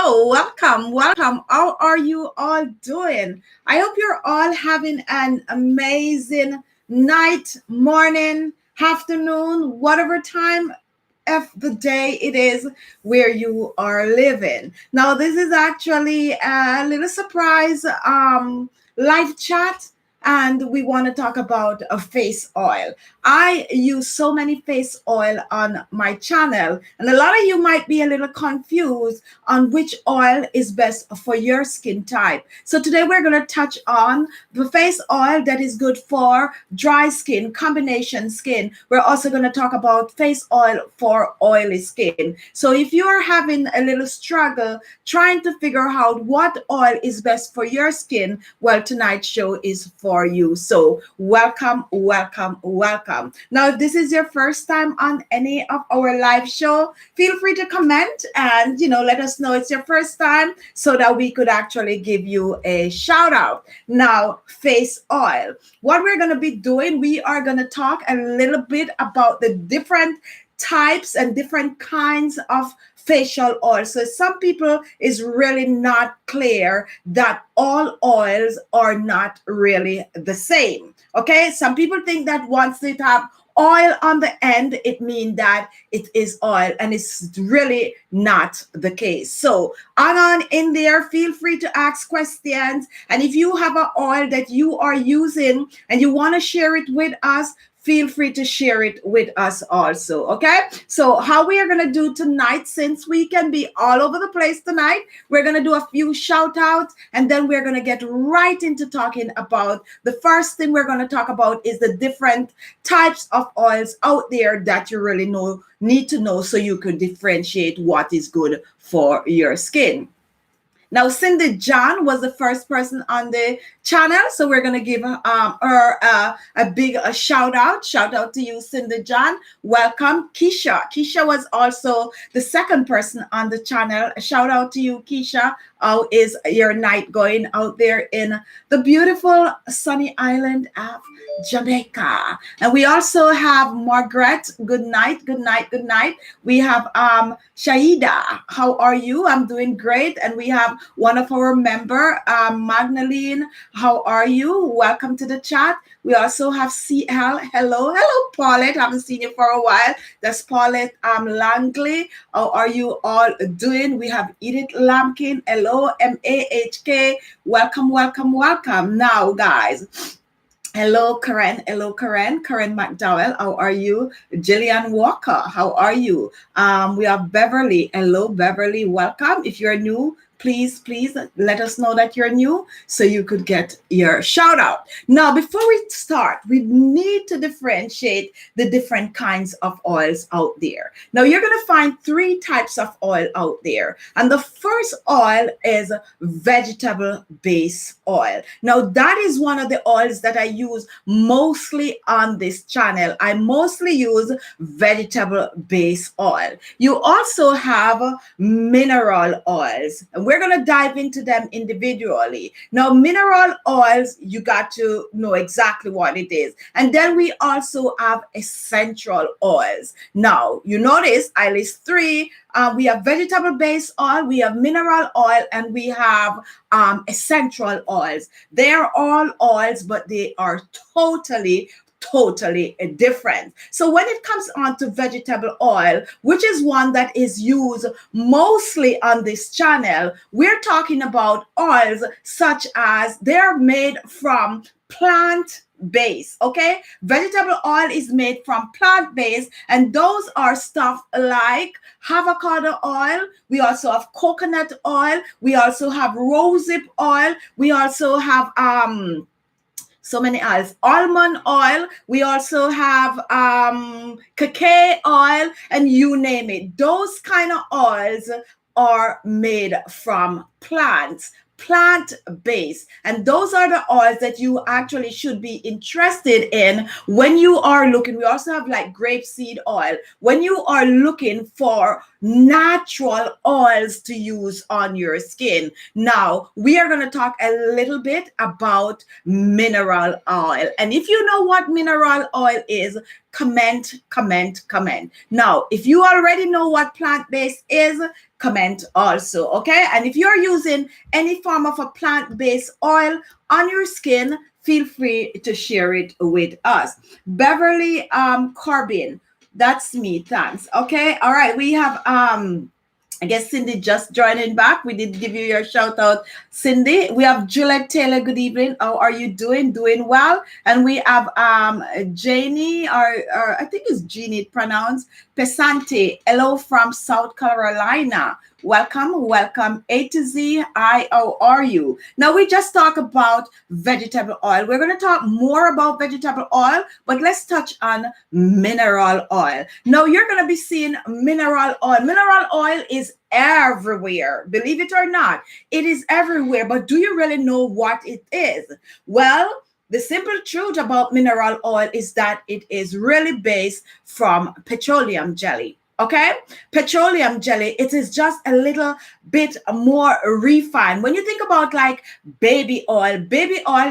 Hello, welcome. How are you all doing? I hope you're all having an amazing night, morning, afternoon, whatever time of the day it is where you are living. Now, this is actually a little surprise live chat. And we want to talk about a face oil. I use so many face oil on my channel, and a lot of you might be a little confused on which oil is best for your skin type. So today we're going to touch on the face oil that is good for dry skin, combination skin. We're also going to talk about face oil for oily skin. So if you are having a little struggle trying to figure out what oil is best for your skin, well, tonight's show is for you. So welcome. Now, if this is your first time on any of our live show, feel free to comment and let us know it's your first time so that we could actually give you a shout out. Now, face oil. What we're going to be doing, we are going to talk a little bit about the different types and different kinds of facial oil. So some people is really not clear that all oils are not really the same. Okay, some people think that once they have oil on the end, it means that it is oil, and it's really not the case. So hang on in there, feel free to ask questions, and if you have an oil that you are using and you want to share it with us, feel free to share it with us also. Okay, so how we are going to do tonight, since we can be all over the place tonight, we're going to do a few shout outs, and then we're going to get right into talking about the first thing we're going to talk about is the different types of oils out there that you really need to know so you can differentiate what is good for your skin. Now, Cindy John was the first person on the channel, so we're going to give her a big shout out. Shout out to you, Cindy John. Welcome. Keisha was also the second person on the channel. A shout out to you, Keisha. How is your night going out there in the beautiful sunny island of Jamaica? And we also have Margaret. Good night. We have Shaida. How are you? I'm doing great. And we have one of our member, Magdalene. How are you? Welcome to the chat. We also have CL. Hello, Paulette. Haven't seen you for a while. That's Paulette Langley. How are you all doing? We have Edith Lampkin. Hello, MAHK. Welcome. Now, guys. Hello, Karen. Karen McDowell. How are you? Jillian Walker. How are you? We have Beverly. Hello, Beverly. Welcome. If you're new, please let us know that you're new so you could get your shout out. Now, before we start, we need to differentiate the different kinds of oils out there. Now, you're going to find three types of oil out there. And the first oil is vegetable base oil. Now, that is one of the oils that I use mostly on this channel. I mostly use vegetable base oil. You also have mineral oils. We're going to dive into them individually. Now, mineral oils, you got to know exactly what it is. And then we also have essential oils. Now, you notice I list three. We have vegetable-based oil, we have mineral oil, and we have essential oils. They are all oils, but they are totally different. So when it comes on to vegetable oil, which is one that is used mostly on this channel, we're talking about oils such as they're made from plant base. Okay, vegetable oil is made from plant base, and those are stuff like avocado oil. We also have coconut oil. We also have rosehip oil. We also have so many oils. Almond oil. We also have cacao oil, and you name it. Those kind of oils are made from plants, plant-based, and those are the oils that you actually should be interested in when you are looking. We also have like grapeseed oil when you are looking for natural oils to use on your skin. Now we are going to talk a little bit about mineral oil, and if you know what mineral oil is, comment, comment, comment. Now, if you already know what plant-based is, comment also, okay? And if you're using any form of a plant-based oil on your skin, feel free to share it with us. Beverly Corbin, that's me, thanks. Okay, all right, we have I guess Cindy just joining back. We did give you your shout out, Cindy. We have Juliet Taylor. Good evening. How are you doing? Doing well. And we have Janie, or I think it's Jeannie pronounced, Pesante. Hello from South Carolina. Welcome, welcome. A to Z, how are you? Now we just talk about vegetable oil. We're going to talk more about vegetable oil, but let's touch on mineral oil. Now you're going to be seeing mineral oil. Mineral oil is everywhere. Believe it or not, it is everywhere. But do you really know what it is? Well, the simple truth about mineral oil is that it is really based from petroleum jelly. Okay, petroleum jelly, it is just a little bit more refined. When you think about like baby oil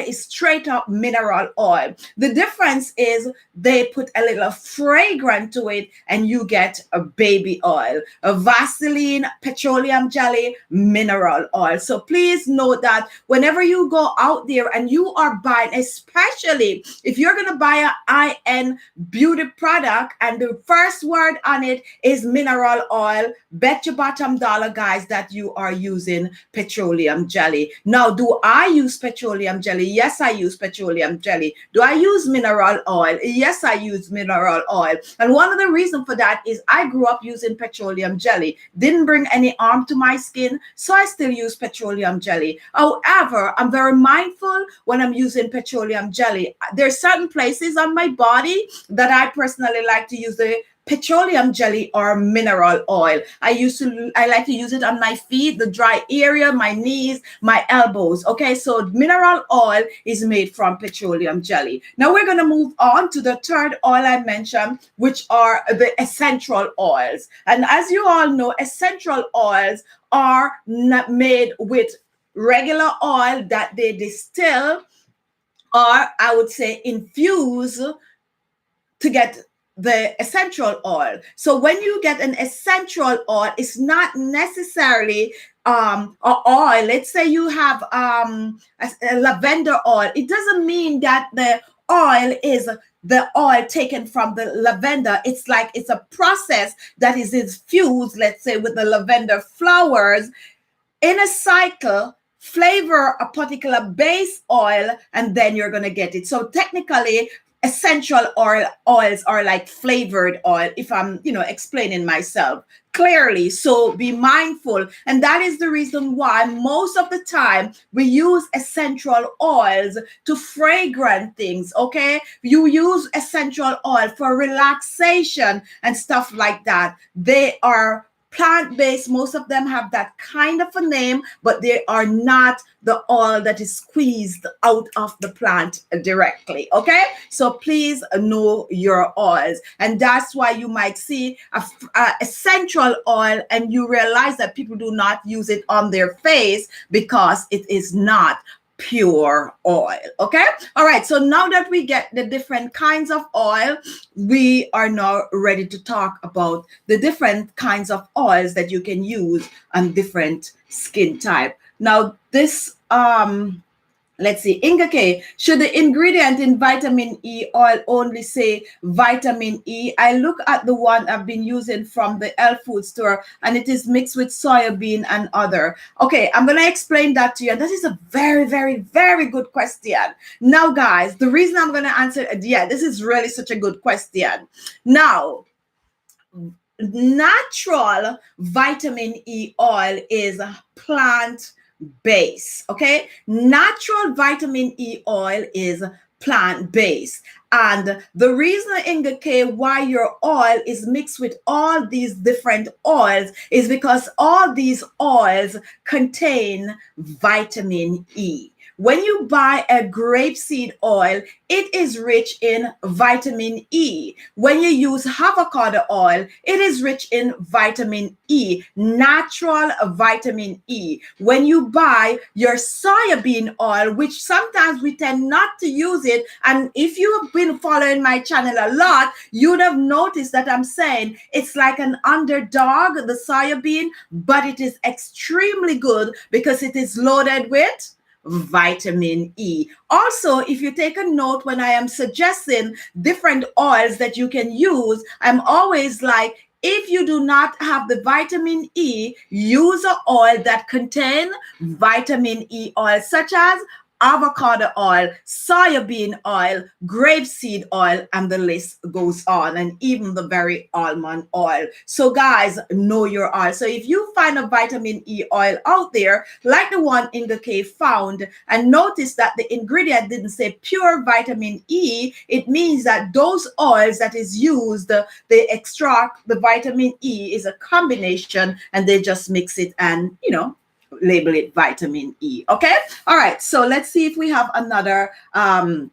is straight up mineral oil. The difference is they put a little fragrance to it and you get a baby oil. A Vaseline, petroleum jelly, mineral oil. So please note that whenever you go out there and you are buying, especially if you're going to buy a high-end beauty product and the first word on it is mineral oil, bet your bottom dollar, guys, that you are using petroleum jelly. Now, do I use petroleum jelly? Yes, I use petroleum jelly. Do I use mineral oil? Yes, I use mineral oil. And one of the reasons for that is I grew up using petroleum jelly. Didn't bring any harm to my skin, so I still use petroleum jelly. However, I'm very mindful when I'm using petroleum jelly. There's certain places on my body that I personally like to use the petroleum jelly or mineral oil. I like to use it on my feet, the dry area, my knees, my elbows. Okay, so mineral oil is made from petroleum jelly. Now we're going to move on to the third oil I mentioned, which are the essential oils. And as you all know, essential oils are not made with regular oil that they distill, or I would say infuse to get the essential oil. So when you get an essential oil, it's not necessarily a oil. Let's say you have a lavender oil. It doesn't mean that the oil is the oil taken from the lavender. It's like it's a process that is infused, let's say, with the lavender flowers in a cycle, flavor a particular base oil, and then you're going to get it. So technically, essential oils are like flavored oil, if I'm, explaining myself clearly. So be mindful. And that is the reason why most of the time we use essential oils to fragrance things. Okay. You use essential oil for relaxation and stuff like that. They are plant-based. Most of them have that kind of a name, but they are not the oil that is squeezed out of the plant directly. Okay, so please know your oils. And that's why you might see a essential oil and you realize that people do not use it on their face because it is not pure oil. Okay, all right, so now that we get the different kinds of oil, we are now ready to talk about the different kinds of oils that you can use on different skin type. Now this let's see, Inga K, should the ingredient in vitamin E oil only say vitamin E? I look at the one I've been using from the health food store and it is mixed with soybean and other. Okay, I'm going to explain that to you. And that is a very, very, very good question. Now, guys, the reason I'm going to answer, this is really such a good question. Now, natural vitamin E oil is plant base. Okay, natural vitamin E oil is plant-based, and the reason, Inga K, why your oil is mixed with all these different oils is because all these oils contain vitamin E. When you buy a grapeseed oil, it is rich in vitamin E. When you use avocado oil, it is rich in vitamin E, natural vitamin E. When you buy your soybean oil, which sometimes we tend not to use it, and if you have been following my channel a lot, you'd have noticed that I'm saying it's like an underdog, the soybean, but it is extremely good because it is loaded with vitamin E. Also, if you take a note when I am suggesting different oils that you can use, I'm always like, if you do not have the vitamin E, use an oil that contain vitamin E oil, such as avocado oil, soybean oil, grapeseed oil, and the list goes on, and even the very almond oil. So guys, know your oil. So if you find a vitamin E oil out there, like the one in the cave found, and notice that the ingredient didn't say pure vitamin E, it means that those oils that is used, they extract the vitamin E is a combination, and they just mix it and, label it vitamin E. Okay. All right. So let's see if we have another comment.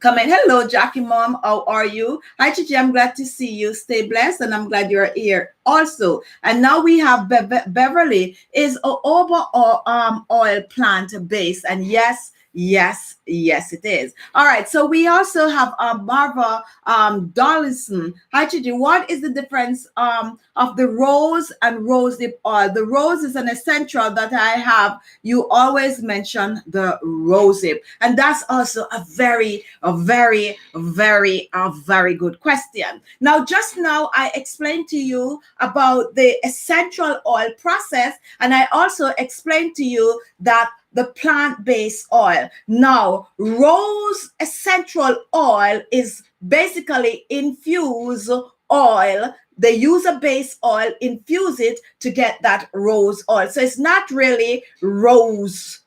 Hello, Jackie Mom. How are you? Hi, Chichi. I'm glad to see you. Stay blessed, and I'm glad you're here also. And now we have Beverly. Is jojoba oil plant based? And yes, it is. All right. So we also have Marva Dollison. Hi, Chichi. What is the difference of the rose and rosehip oil? The rose is an essential that I have. You always mention the rosehip, and that's also a very good question. Now, just now I explained to you about the essential oil process, and I also explained to you that the plant-based oil. Now, rose essential oil is basically infused oil. They use a base oil, infuse it to get that rose oil. So it's not really rose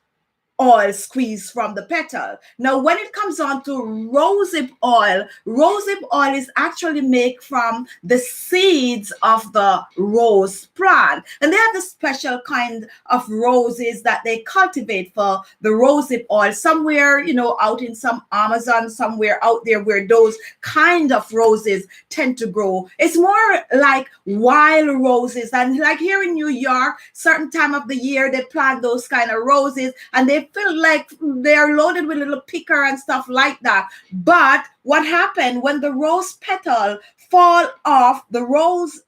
oil squeezed from the petal. Now, when it comes on to rosehip oil is actually made from the seeds of the rose plant. And they have the special kind of roses that they cultivate for the rosehip oil somewhere, out in some Amazon, somewhere out there where those kind of roses tend to grow. It's more like wild roses. And like here in New York, certain time of the year, they plant those kind of roses, and they feel like they're loaded with little picker and stuff like that. But what happened when the rose petal fall off the rose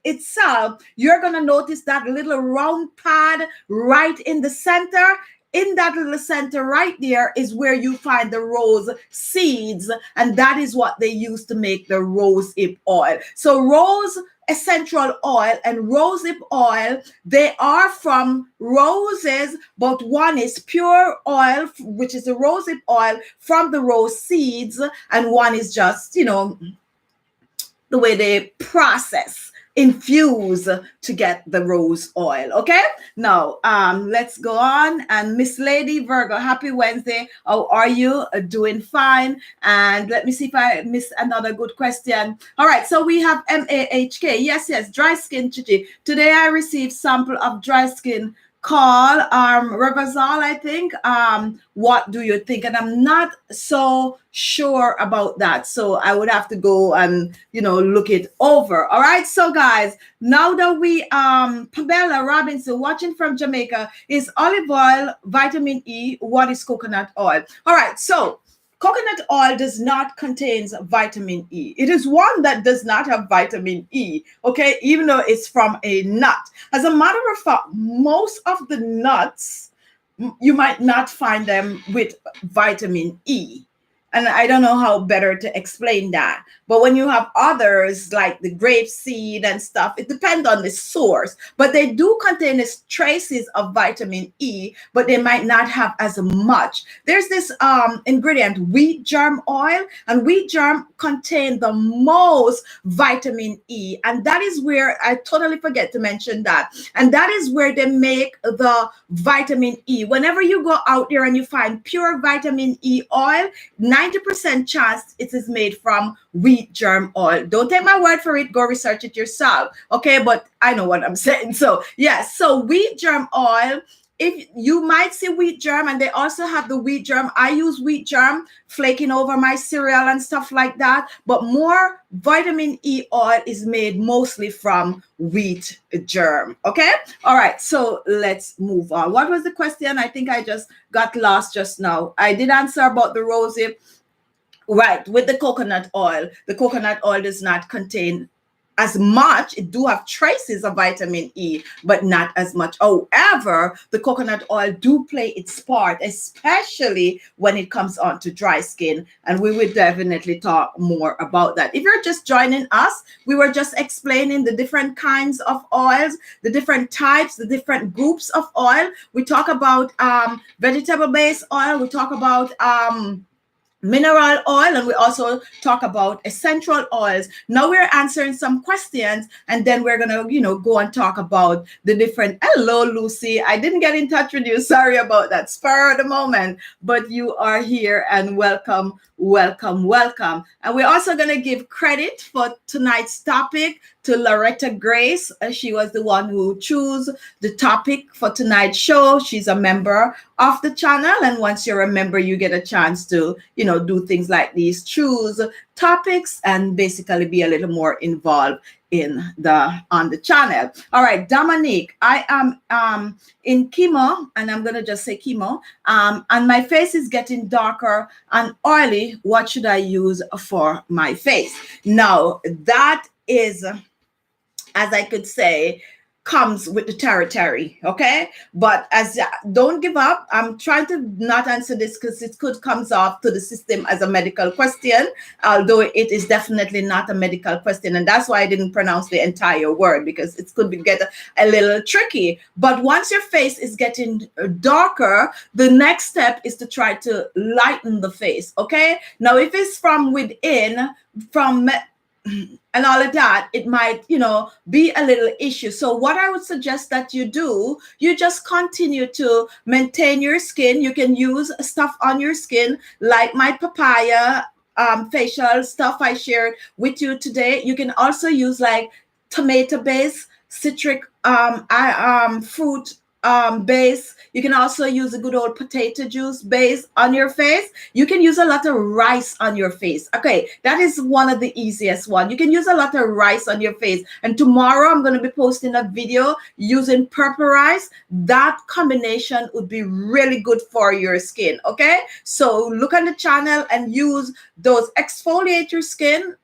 itself, you're going to notice that little round pad right in the center. In that little center right there is where you find the rose seeds, and that is what they use to make the rosehip oil. So rose essential oil and rosehip oil, they are from roses, but one is pure oil, which is the rosehip oil from the rose seeds, and one is just, the way they process, infuse to get the rose oil. Okay, now let's go on. And Miss Lady Virgo, happy Wednesday. How are you? Doing fine. And let me see if I missed another good question. All right, so we have MAHK. Yes, dry skin, Chichi. Today I received sample of dry skin call Revazol, I think. What do you think? And I'm not so sure about that, so I would have to go and look it over. All right, so guys, now that we Pamela Robinson watching from Jamaica, is olive oil vitamin E? What is coconut oil? All right, so coconut oil does not contain vitamin E. It is one that does not have vitamin E, okay, even though it's from a nut. As a matter of fact, most of the nuts, you might not find them with vitamin E. And I don't know how better to explain that. But when you have others like the grape seed and stuff, it depends on the source. But they do contain traces of vitamin E, but they might not have as much. There's this ingredient, wheat germ oil, and wheat germ contain the most vitamin E. And that is where I totally forget to mention that. And that is where they make the vitamin E. Whenever you go out there and you find pure vitamin E oil, 90% chance it is made from wheat germ oil. Don't take my word for it. Go research it yourself. Okay, but I know what I'm saying. So yes, so wheat germ oil if you might see wheat germ, and they also have the wheat germ. I use wheat germ flaking over my cereal and stuff like that. But more vitamin E oil is made mostly from wheat germ. Okay. All right. So let's move on. What was the question? I think I just got lost just now. I did answer about the rosy. Right, with the coconut oil does not contain as much. It do have traces of vitamin E, but not as much. However, the coconut oil do play its part, especially when it comes on to dry skin. And we will definitely talk more about that. If you're just joining us, we were just explaining the different kinds of oils, the different types, the different groups of oil. We talk about vegetable-based oil. We talk about mineral oil, and we also talk about essential oils. Now we're answering some questions, and then we're gonna go and talk about the different. Hello Lucy, I didn't get in touch with you, sorry about that, spur of the moment, but you are here, and welcome. And we're also going to give credit for tonight's topic to Loretta Grace. She was the one who chose the topic for tonight's show. She's a member of the channel, and once you're a member, you get a chance to do things like these, choose topics, and basically be a little more involved on the channel. All right, Dominique, I am in chemo, and I'm gonna just say chemo, and my face is getting darker and oily. What should I use for my face? Now that is, as I could say, comes with the territory, okay? But don't give up. I'm trying to not answer this because it comes off to the system as a medical question, although it is definitely not a medical question, and that's why I didn't pronounce the entire word, because it could get a little tricky. But once your face is getting darker, the next step is to try to lighten the face, okay? Now, if it's from within, and all of that, it might, be a little issue. So what I would suggest that you do, you just continue to maintain your skin. You can use stuff on your skin like my papaya facial stuff I shared with you today. You can also use like tomato-based citric fruit base. You can also use a good old potato juice base on your face. You can use a lot of rice on your face. Okay, that is one of the easiest one. You can use a lot of rice on your face. And tomorrow I'm going to be posting a video using purple rice. That combination would be really good for your skin. Okay, so look on the channel and use those. Exfoliate your skin.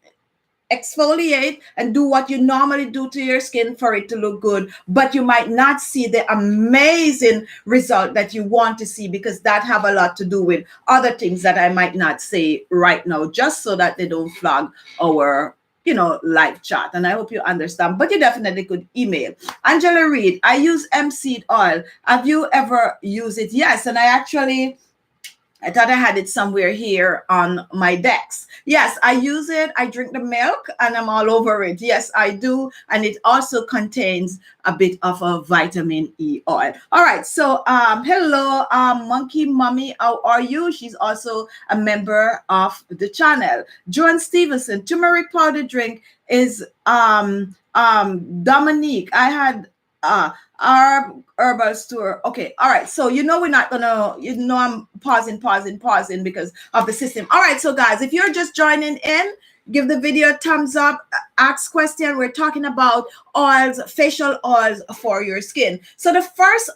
Exfoliate and do what you normally do to your skin for it to look good, but you might not see the amazing result that you want to see, because that have a lot to do with other things that I might not say right now, just so that they don't flag our live chat. And I hope you understand, but you definitely could email. Angela Reed, I use seed oil. Have you ever used it? Yes, and I thought I had it somewhere here on my decks. Yes, I use it. I drink the milk and I'm all over it. Yes, I do. And it also contains a bit of a vitamin E oil. All right. So, hello, Monkey Mommy. How are you? She's also a member of the channel. Joan Stevenson, turmeric powder drink is Dominique. I had our herbal store. Okay. All right. So, we're not gonna, I'm pausing because of the system. All right. So guys, if you're just joining in, give the video a thumbs up, ask question. We're talking about oils, facial oils for your skin. So the first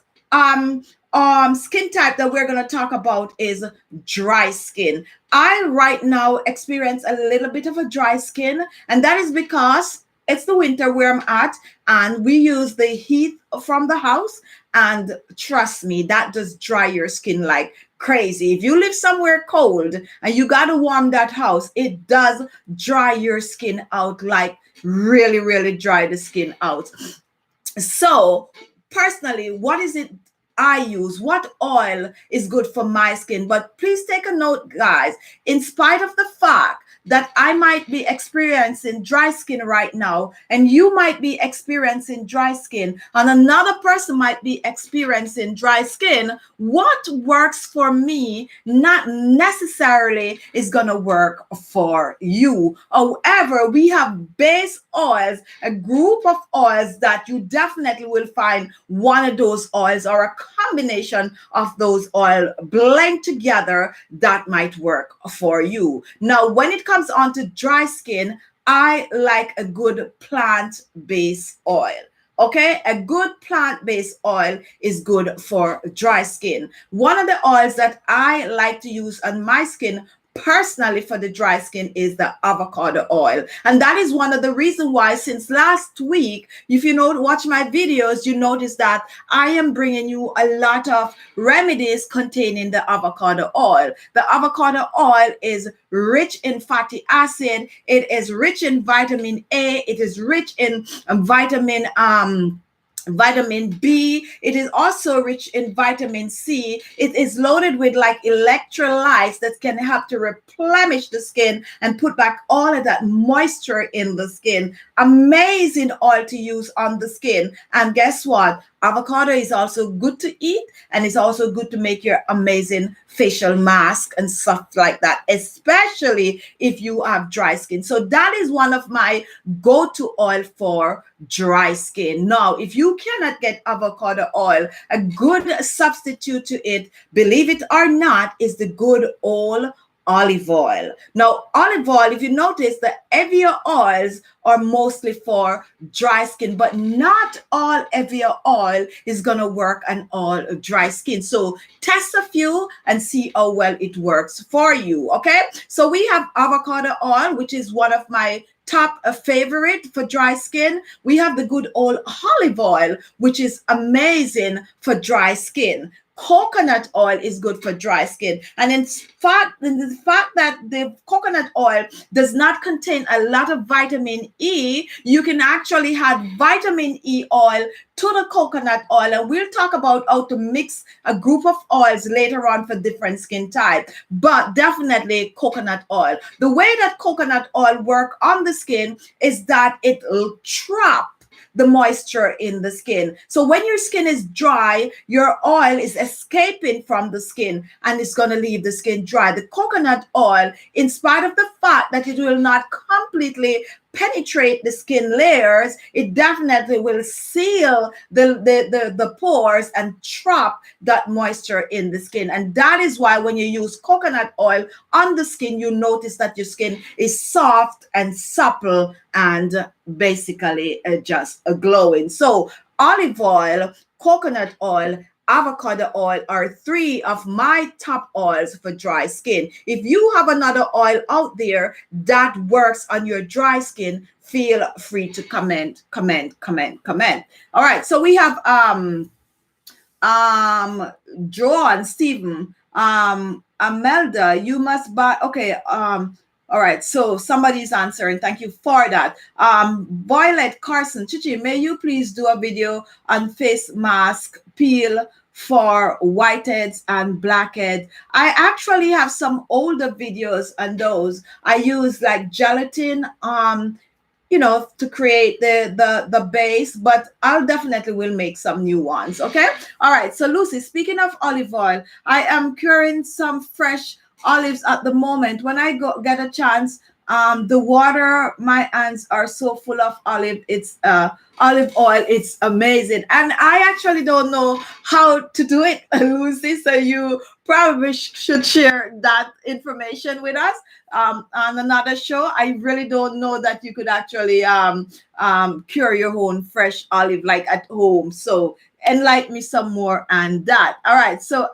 skin type that we're going to talk about is dry skin. I right now experience a little bit of a dry skin, and that is because it's the winter where I'm at, and we use the heat from the house. And trust me, that does dry your skin like crazy. If you live somewhere cold and you got to warm that house, it does dry your skin out, like really, really dry the skin out. So personally, what is it I use? What oil is good for my skin? But please take a note, guys, in spite of the fact that I might be experiencing dry skin right now, and you might be experiencing dry skin, and another person might be experiencing dry skin, what works for me not necessarily is going to work for you. However, we have base oils, a group of oils that you definitely will find one of those oils or a combination of those oil blend together that might work for you. Now, when it comes on to dry skin, I like a good plant-based oil. Okay, a good plant-based oil is good for dry skin. One of the oils that I like to use on my skin personally for the dry skin is the avocado oil, and that is one of the reasons why since last week, if you know watch my videos, you notice that I am bringing you a lot of remedies containing the avocado oil. The avocado oil is rich in fatty acid, it is rich in vitamin A, it is rich in vitamin B. It is also rich in vitamin C. It is loaded with like electrolytes that can help to replenish the skin and put back all of that moisture in the skin. Amazing oil to use on the skin. And guess what? Avocado is also good to eat, and it's also good to make your amazing facial mask and stuff like that, especially if you have dry skin. So that is one of my go-to oil for dry skin. Now, if you cannot get avocado oil, a good substitute to it, believe it or not, is the good old olive oil. Now, olive oil, if you notice, the heavier oils are mostly for dry skin, but not all heavier oil is going to work on all dry skin. So test a few and see how well it works for you. Okay, so we have avocado oil, which is one of my top favorite for dry skin. We have the good old olive oil, which is amazing for dry skin. Coconut oil is good for dry skin. And in the fact that the coconut oil does not contain a lot of vitamin E, you can actually add vitamin E oil to the coconut oil. And we'll talk about how to mix a group of oils later on for different skin type. But definitely coconut oil. The way that coconut oil works on the skin is that it will trap the moisture in the skin. So when your skin is dry, your oil is escaping from the skin and it's going to leave the skin dry. The coconut oil, in spite of the fact that it will not completely penetrate the skin layers, it definitely will seal the pores and trap that moisture in the skin. And that is why when you use coconut oil on the skin, you notice that your skin is soft and supple and basically just glowing. So olive oil, coconut oil, avocado oil are three of my top oils for dry skin. If you have another oil out there that works on your dry skin, feel free to comment. All right, so we have Joan, Stephen, Amelda, you must buy. Okay, all right, so somebody's answering. Thank you for that. Violet Carson, Khichi, may you please do a video on face mask peel for whiteheads and blackheads? I actually have some older videos on those. I use like gelatin, to create the base, but I'll definitely will make some new ones. Okay. All right. So Lucy, speaking of olive oil, I am curing some fresh olives at the moment. When I get a chance, the water, my hands are so full of olive oil. It's amazing. And I actually don't know how to do it, Lucy. So you probably should share that information with us on another show. I really don't know that you could actually cure your own fresh olive like at home. So enlighten me some more on that. All right. So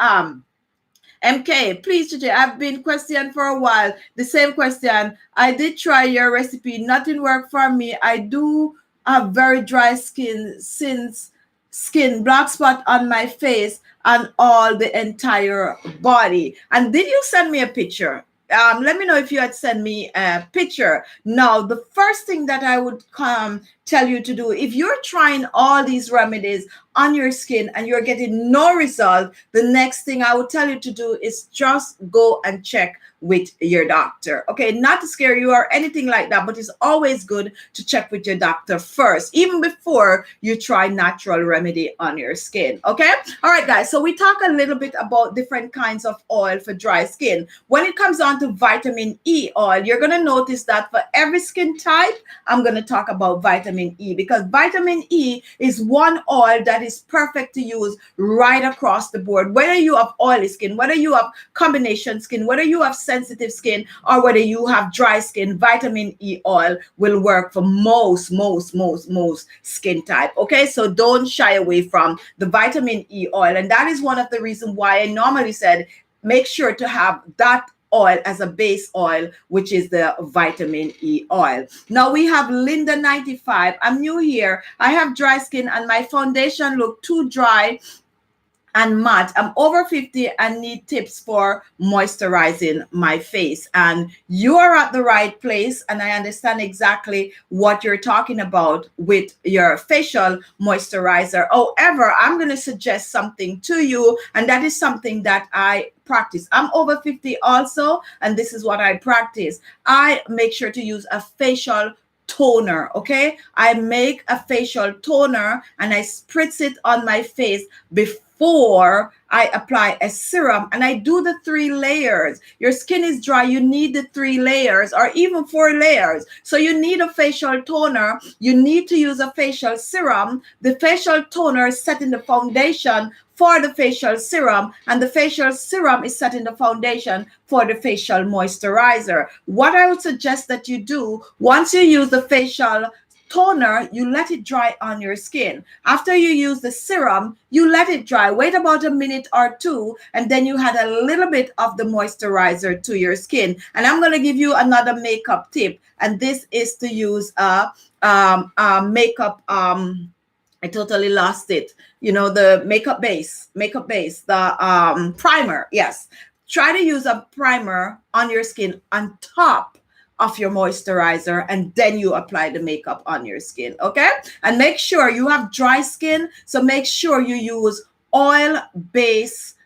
MK, please, Chichi, I've been questioned for a while. The same question. I did try your recipe. Nothing worked for me. I do have very dry skin, black spot on my face and all the entire body. And did you send me a picture? Let me know if you had sent me a picture. Now, the first thing that I would tell you to do, if you're trying all these remedies on your skin and you're getting no result, the next thing I would tell you to do is just go and check with your doctor. Okay, not to scare you or anything like that, but it's always good to check with your doctor first, even before you try natural remedy on your skin. Okay, all right guys, so we talk a little bit about different kinds of oil for dry skin. When it comes on to vitamin E oil, you're going to notice that for every skin type, I'm going to talk about vitamin E, because vitamin E is one oil that is perfect to use right across the board. Whether you have oily skin, whether you have combination skin, whether you have sensitive skin, or whether you have dry skin, vitamin E oil will work for most skin type. Okay, so don't shy away from the vitamin E oil. And that is one of the reasons why I normally said make sure to have that oil as a base oil, which is the vitamin E oil. Now we have Linda 95. I'm new here. I have dry skin and my foundation look too dry and matte. I'm over 50 and need tips for moisturizing my face. And you are at the right place. And I understand exactly what you're talking about with your facial moisturizer. However, I'm going to suggest something to you. And that is something that I practice. I'm over 50 also. And this is what I practice. I make sure to use a facial toner. Okay, I make a facial toner and I spritz it on my face before I apply a serum, and I do the 3 layers. Your skin is dry, you need the 3 layers or even 4 layers. So you need a facial toner, you need to use a facial serum. The facial toner is setting the foundation for the facial serum, and the facial serum is setting the foundation for the facial moisturizer. What I would suggest that you do, once you use the facial toner, you let it dry on your skin. After you use the serum, you let it dry. Wait about a minute or 2, and then you add a little bit of the moisturizer to your skin. And I'm going to give you another makeup tip, and this is to use a makeup. I totally lost it. You know, the makeup base, the primer. Yes, try to use a primer on your skin on top of your moisturizer, and then you apply the makeup on your skin. Okay, and make sure you have dry skin, so make sure you use oil-based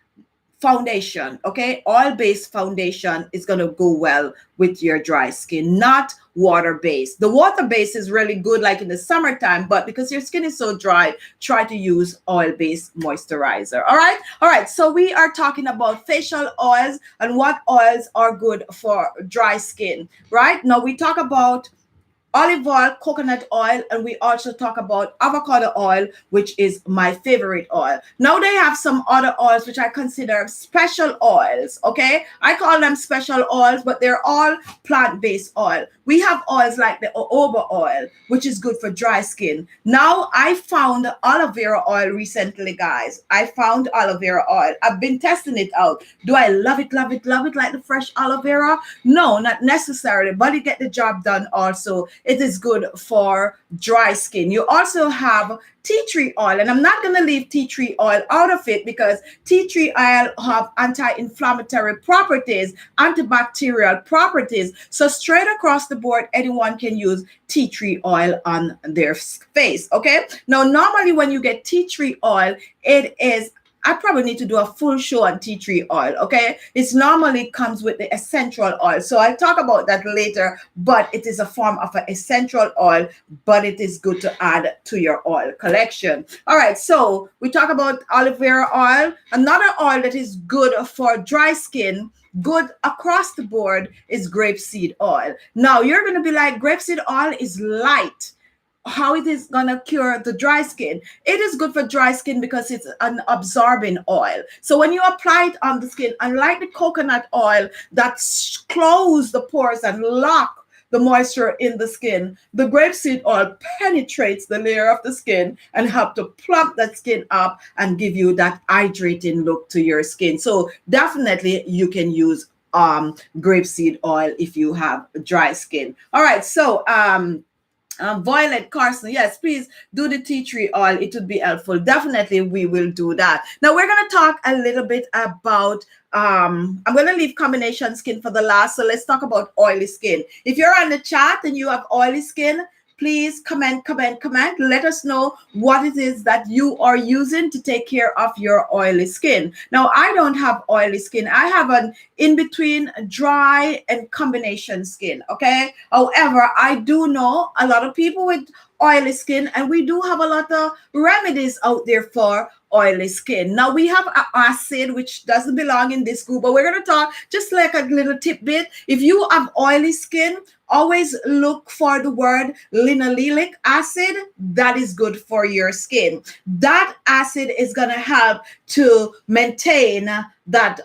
foundation. Okay, oil-based foundation is going to go well with your dry skin, not water-based. The water-based is really good like in the summertime, but because your skin is so dry, try to use oil-based moisturizer. All right, so we are talking about facial oils and what oils are good for dry skin. Right now we talk about olive oil, coconut oil, and we also talk about avocado oil, which is my favorite oil. Now they have some other oils which I consider special oils. Okay, I call them special oils, but they're all plant-based oil. We have oils like the jojoba oil, which is good for dry skin. Now I found aloe vera oil recently, guys. I found aloe vera oil. I've been testing it out. Do I love it like the fresh aloe vera? No, not necessarily, but it get the job done also. It is good for dry skin. You also have tea tree oil, and I'm not going to leave tea tree oil out of it because tea tree oil have anti-inflammatory properties, antibacterial properties. So straight across the board, anyone can use tea tree oil on their face. Okay, now normally when you get tea tree oil, it is, I probably need to do a full show on tea tree oil. Okay, it's normally comes with the essential oil, so I'll talk about that later, but it is a form of an essential oil, but it is good to add to your oil collection. All right, so we talk about aloe vera oil. Another oil that is good for dry skin, good across the board, is grapeseed oil. Now you're going to be like, grapeseed oil is light. How it is going to cure the dry skin? It is good for dry skin because it's an absorbing oil. So when you apply it on the skin, unlike the coconut oil that close the pores and lock the moisture in the skin, the grapeseed oil penetrates the layer of the skin and help to plump that skin up and give you that hydrating look to your skin. So definitely you can use grapeseed oil if you have dry skin. All right, so Violet Carson, yes, please do the tea tree oil. It would be helpful. Definitely, we will do that. Now, we're going to talk a little bit about, I'm going to leave combination skin for the last. So let's talk about oily skin. If you're on the chat and you have oily skin, please comment. Let us know what it is that you are using to take care of your oily skin. Now, I don't have oily skin. I have an in between dry and combination skin. Okay. However, I do know a lot of people with oily skin, and we do have a lot of remedies out there for oily skin. Now we have an acid which doesn't belong in this group, but we're going to talk just like a little tidbit. If you have oily skin, always look for the word linoleic acid. That is good for your skin. That acid is going to help to maintain that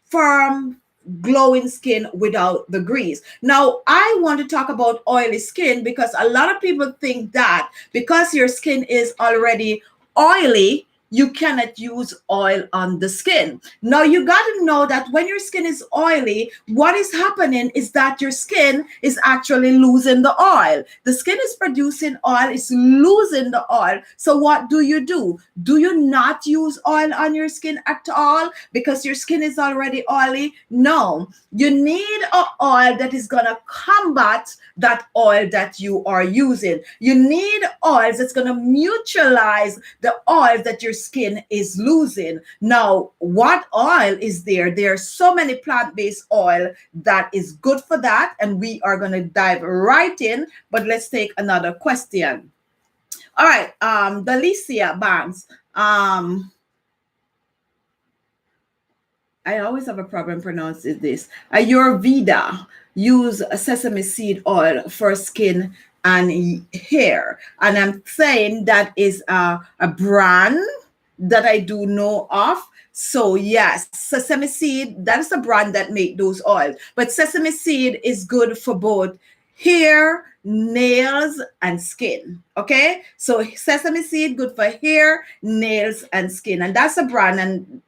firm, glowing skin without the grease. Now, I want to talk about oily skin because a lot of people think that because your skin is already oily, you cannot use oil on the skin. Now, you got to know that when your skin is oily, what is happening is that your skin is actually losing the oil. The skin is producing oil, it's losing the oil. So what do? Do you not use oil on your skin at all because your skin is already oily? No, you need an oil that is going to combat that oil that you are using. You need oils that's going to neutralize the oil that your skin is losing. Now, what oil is there? There are so many plant-based oil that is good for that, and we are going to dive right in. But let's take another question. All right, Delicia Banks. I always have a problem pronouncing this. Ayurveda use sesame seed oil for skin and hair. And I'm saying that is a brand that I do know of. So yes, sesame seed, that is a brand that make those oils. But sesame seed is good for both hair, nails, and skin. Okay, so sesame seed good for hair, nails, and skin. And that's a brand. And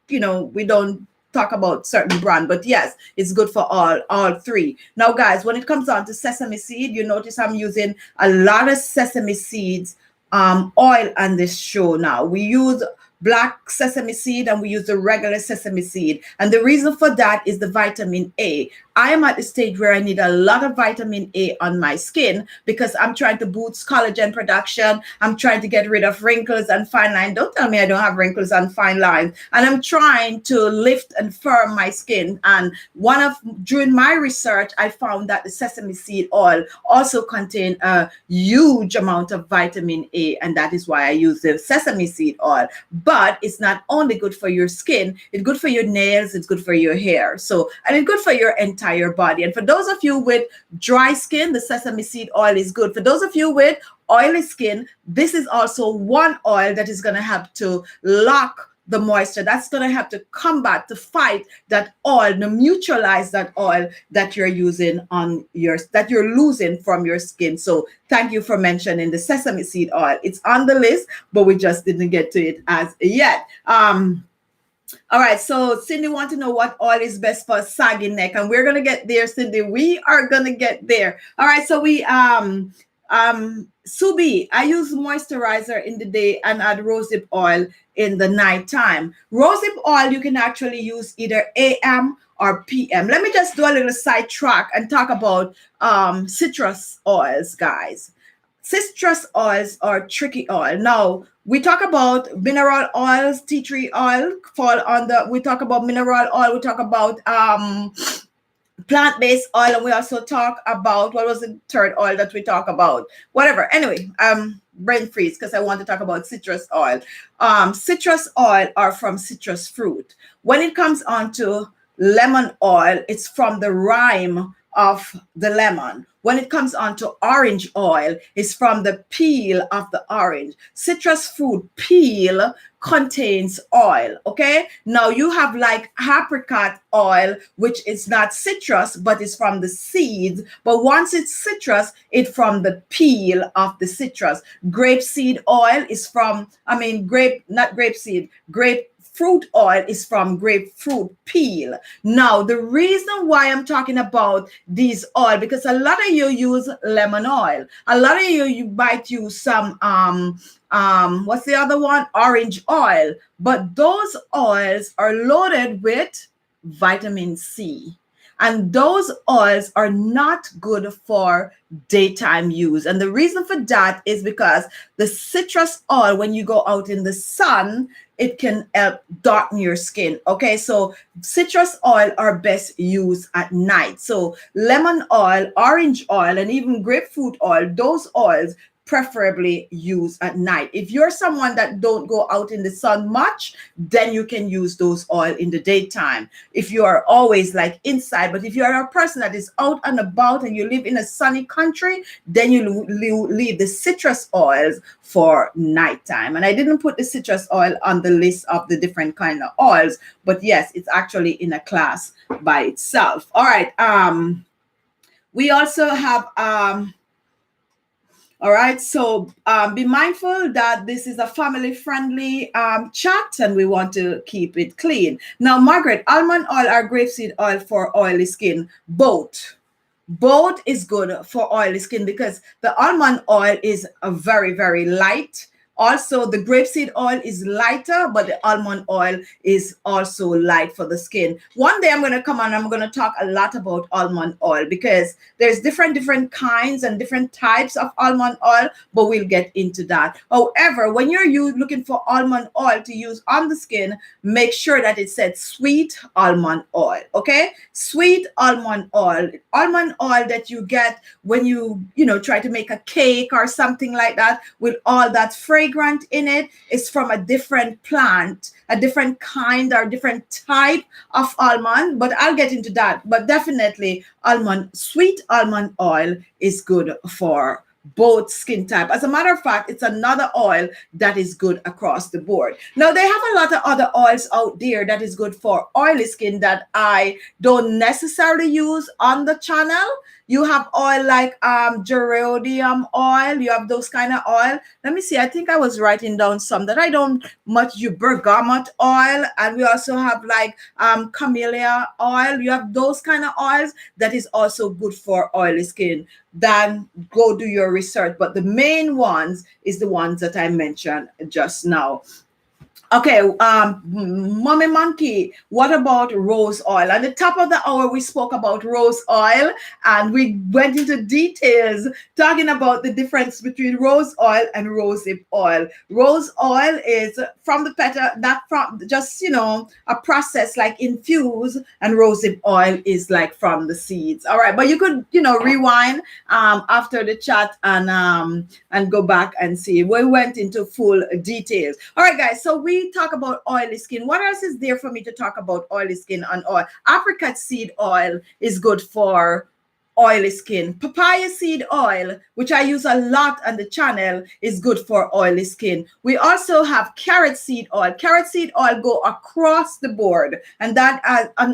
we don't talk about certain brand, but yes, it's good for all three. Now guys, when it comes on to sesame seed, you notice I'm using a lot of sesame seeds oil on this show. Now we use black sesame seed and we use the regular sesame seed, and the reason for that is the vitamin A. I am at the stage where I need a lot of vitamin A on my skin because I'm trying to boost collagen production. I'm trying to get rid of wrinkles and fine lines. Don't tell me I don't have wrinkles and fine lines. And I'm trying to lift and firm my skin. And during my research, I found that the sesame seed oil also contains a huge amount of vitamin A, and that is why I use the sesame seed oil. But it's not only good for your skin, it's good for your nails, it's good for your hair. And it's good for your entire body. And for those of you with dry skin, the sesame seed oil is good. For those of you with oily skin, this is also one oil that is going to help to lock the moisture. That's going to help to combat, to fight that oil, to neutralize that oil that you're using that you're losing from your skin. So thank you for mentioning the sesame seed oil. It's on the list, but we just didn't get to it as yet. All right, so Cindy wants to know what oil is best for sagging neck, and we're gonna get there, Cindy. We are gonna get there. All right, so we Subi, I use moisturizer in the day and add rosehip oil in the night time. Rosehip oil you can actually use either AM or PM. Let me just do a little sidetrack and talk about citrus oils, guys. Citrus oils are tricky oil. Now, we talk about mineral oils, tea tree oil we talk about mineral oil, we talk about plant-based oil, and we also talk about, what was the third oil that we talk about? Whatever. Anyway, brain freeze because I want to talk about citrus oil. Citrus oil are from citrus fruit. When it comes on to lemon oil, it's from the rind of the lemon. When it comes on to orange oil, it's from the peel of the orange. Citrus fruit peel contains oil, okay? Now you have like apricot oil, which is not citrus, but it's from the seeds. But once it's citrus, it's from the peel of the citrus. Grapeseed oil is from, fruit oil is from grapefruit peel. Now, the reason why I'm talking about these oil, because a lot of you use lemon oil. A lot of you might use some, what's the other one? Orange oil. But those oils are loaded with vitamin C. And those oils are not good for daytime use. And the reason for that is because the citrus oil, when you go out in the sun, it can help darken your skin. Okay, so citrus oil are best used at night. So lemon oil, orange oil, and even grapefruit oil, those oils preferably use at night. If you're someone that don't go out in the sun much, then you can use those oil in the daytime. If you are always like inside, but if you are a person that is out and about and you live in a sunny country, then you leave the citrus oils for nighttime. And I didn't put the citrus oil on the list of the different kind of oils, but yes, it's actually in a class by itself. All right. We also have all right, so be mindful that this is a family-friendly chat, and we want to keep it clean. Now, Margaret, almond oil or grapeseed oil for oily skin? Both. Both is good for oily skin because the almond oil is a very, very light. Also, the grapeseed oil is lighter, but the almond oil is also light for the skin. One day I'm going to come on, I'm going to talk a lot about almond oil because there's different kinds and different types of almond oil, but we'll get into that. However, when you're looking for almond oil to use on the skin, make sure that it says sweet almond oil, okay? Sweet almond oil that you get when you try to make a cake or something like that with all that fragrance in it is from a different plant, a different kind or different type of almond, but I'll get into that. But definitely sweet almond oil is good for both skin type. As a matter of fact, it's another oil that is good across the board. Now, they have a lot of other oils out there that is good for oily skin that I don't necessarily use on the channel. You have oil like geranium oil. You have those kind of oil. Let me see. I think I was writing down some that I don't much use. Bergamot oil. And we also have like camellia oil. You have those kind of oils that is also good for oily skin. Then go do your research. But the main ones is the ones that I mentioned just now. Okay, Mommy Monkey, what about rose oil? At the top of the hour, we spoke about rose oil and we went into details talking about the difference between rose oil and rosehip oil. Rose oil is from the petal, not from just, a process like infuse, and rosehip oil is like from the seeds. All right, but you could, rewind after the chat and go back and see. We went into full details. All right, guys, so we talk about oily skin. What else is there for me to talk about oily skin and oil? Apricot seed oil is good for oily skin. Papaya seed oil, which I use a lot on the channel, is good for oily skin. We also have carrot seed oil. Carrot seed oil go across the board, and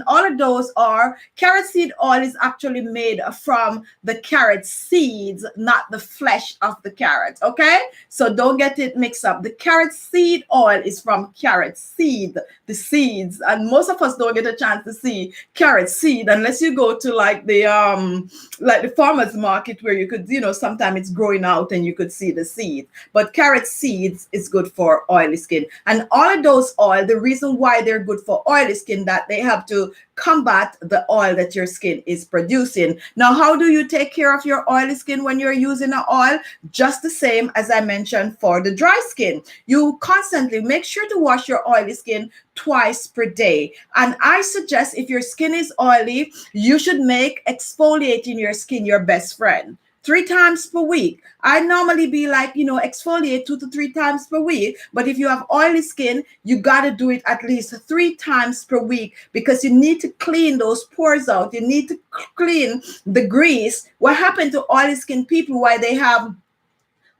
all of those are carrot seed oil is actually made from the carrot seeds, not the flesh of the carrot. Okay, so don't get it mixed up. The carrot seed oil is from carrot seed, the seeds, and most of us don't get a chance to see carrot seed unless you go to like the farmer's market where you could, sometimes it's growing out and you could see the seed. But carrot seeds is good for oily skin. And all of those oil, the reason why they're good for oily skin, that they have to combat the oil that your skin is producing. Now, how do you take care of your oily skin when you're using an oil? Just the same as I mentioned for the dry skin. You constantly make sure to wash your oily skin twice per day. And I suggest if your skin is oily, you should make exfoliating your skin your best friend. 3 times per week. I normally be like, exfoliate 2 to 3 times per week. But if you have oily skin, you got to do it at least 3 times per week because you need to clean those pores out. You need to clean the grease. What happened to oily skin people, why they have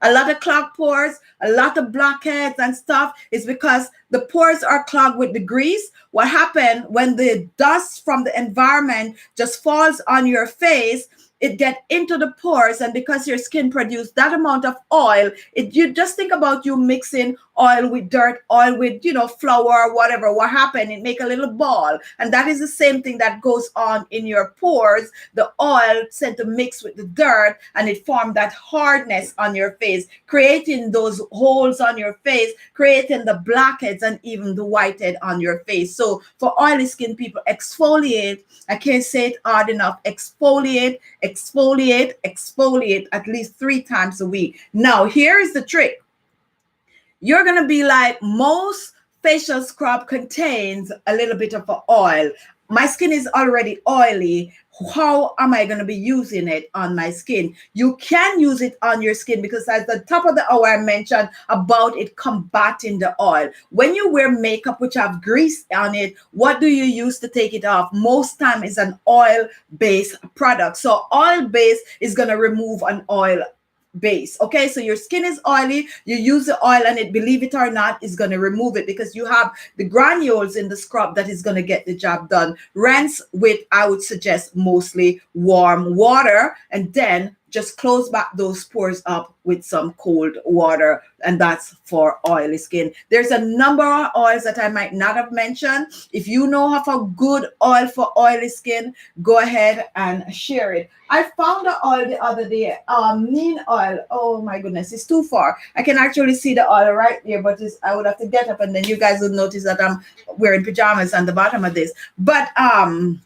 a lot of clogged pores, a lot of blackheads and stuff, is because the pores are clogged with the grease. What happened when the dust from the environment just falls on your face, it get into the pores, and because your skin produces that amount of oil, you just think about you mixing oil with dirt, oil with, flour, whatever. What happened? It make a little ball. And that is the same thing that goes on in your pores. The oil tend to mix with the dirt and it formed that hardness on your face, creating those holes on your face, creating the blackheads and even the whitehead on your face. So for oily skin people, exfoliate. I can't say it hard enough. Exfoliate, exfoliate, exfoliate at least 3 times a week. Now, here's the trick. You're going to be like, most facial scrub contains a little bit of oil. My skin is already oily. How am I going to be using it on my skin? You can use it on your skin because at the top of the hour I mentioned about it combating the oil. When you wear makeup which have grease on it, what do you use to take it off? Most time is an oil-based product. So oil-based is going to remove an oil base. Okay, so your skin is oily, you use the oil and it, believe it or not, is going to remove it because you have the granules in the scrub that is going to get the job done. Rinse with, I would suggest, mostly warm water, and then just close back those pores up with some cold water, and that's for oily skin. There's a number of oils that I might not have mentioned. If you know of a good oil for oily skin, go ahead and share it. I found the oil the other day, neem oil. Oh my goodness, it's too far. I can actually see the oil right there, but I would have to get up, and then you guys will notice that I'm wearing pajamas on the bottom of this. But the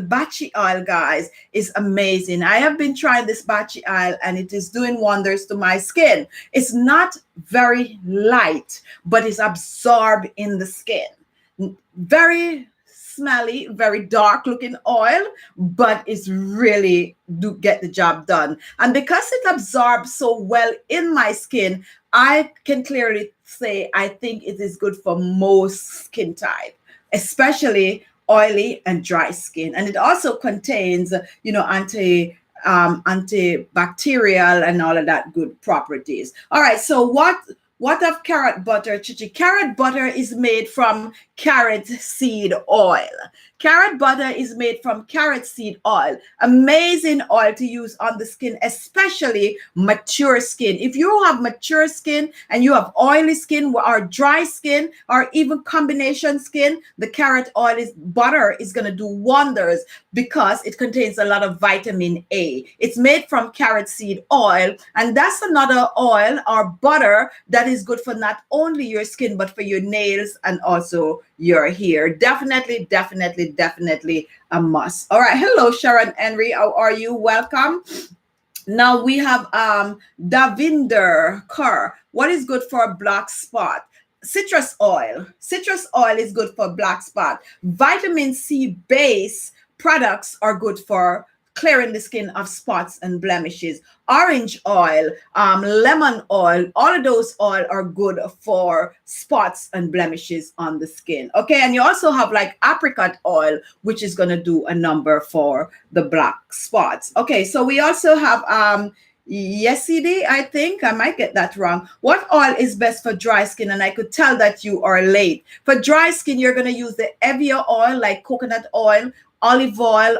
Bachi oil, guys, is amazing. I have been trying this Bachi oil and it is doing wonders to my skin. It's not very light, but it's absorbed in the skin. Very smelly, very dark looking oil, but it's really do get the job done. And because it absorbs so well in my skin, I can clearly say I think it is good for most skin type, especially oily and dry skin. And it also contains, antibacterial and all of that good properties. All right, so what of carrot butter, Khichi? Carrot butter is made from carrot seed oil. Carrot butter is made from carrot seed oil. Amazing oil to use on the skin, especially mature skin. If you have mature skin and you have oily skin or dry skin or even combination skin, the carrot oil butter is going to do wonders because it contains a lot of vitamin A. It's made from carrot seed oil, and that's another oil or butter that is good for not only your skin but for your nails and also your hair. Definitely a must. All right, hello Sharon Henry, how are you? Welcome. Now we have Lavender Oil. What is good for a black spot? Citrus oil is good for black spot. Vitamin C base products are good for clearing the skin of spots and blemishes. Orange oil, lemon oil, all of those oil are good for spots and blemishes on the skin. Okay, and you also have like apricot oil, which is going to do a number for the black spots. Okay, so we also have Yesterday, I think I might get that wrong. What oil is best for dry skin? And I could tell that you are late. For dry skin, you're going to use the heavier oil like coconut oil, olive oil,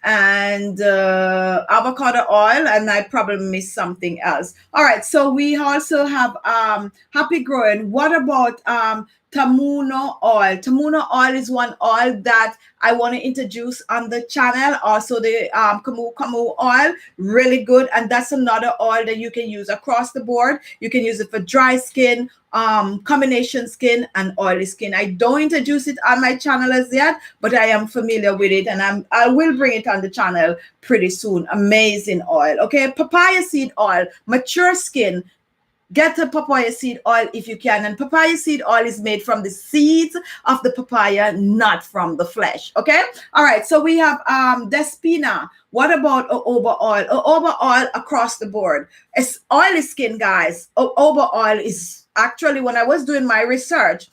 and avocado oil, and I probably missed something else. All right, so we also have Happy Growing. What about Tamuna oil? Tamuna oil is one oil that I want to introduce on the channel. Also the Camu oil, really good, and that's another oil that you can use across the board. You can use it for dry skin, combination skin, and oily skin. I don't introduce it on my channel as yet, but I am familiar with it, and I will bring it on the channel pretty soon. Amazing oil. Okay, papaya seed oil, mature skin. Get a papaya seed oil if you can. And papaya seed oil is made from the seeds of the papaya, not from the flesh. Okay. All right. So we have Despina. What about jojoba oil? Jojoba oil across the board. It's oily skin, guys. Jojoba oil is actually, when I was doing my research,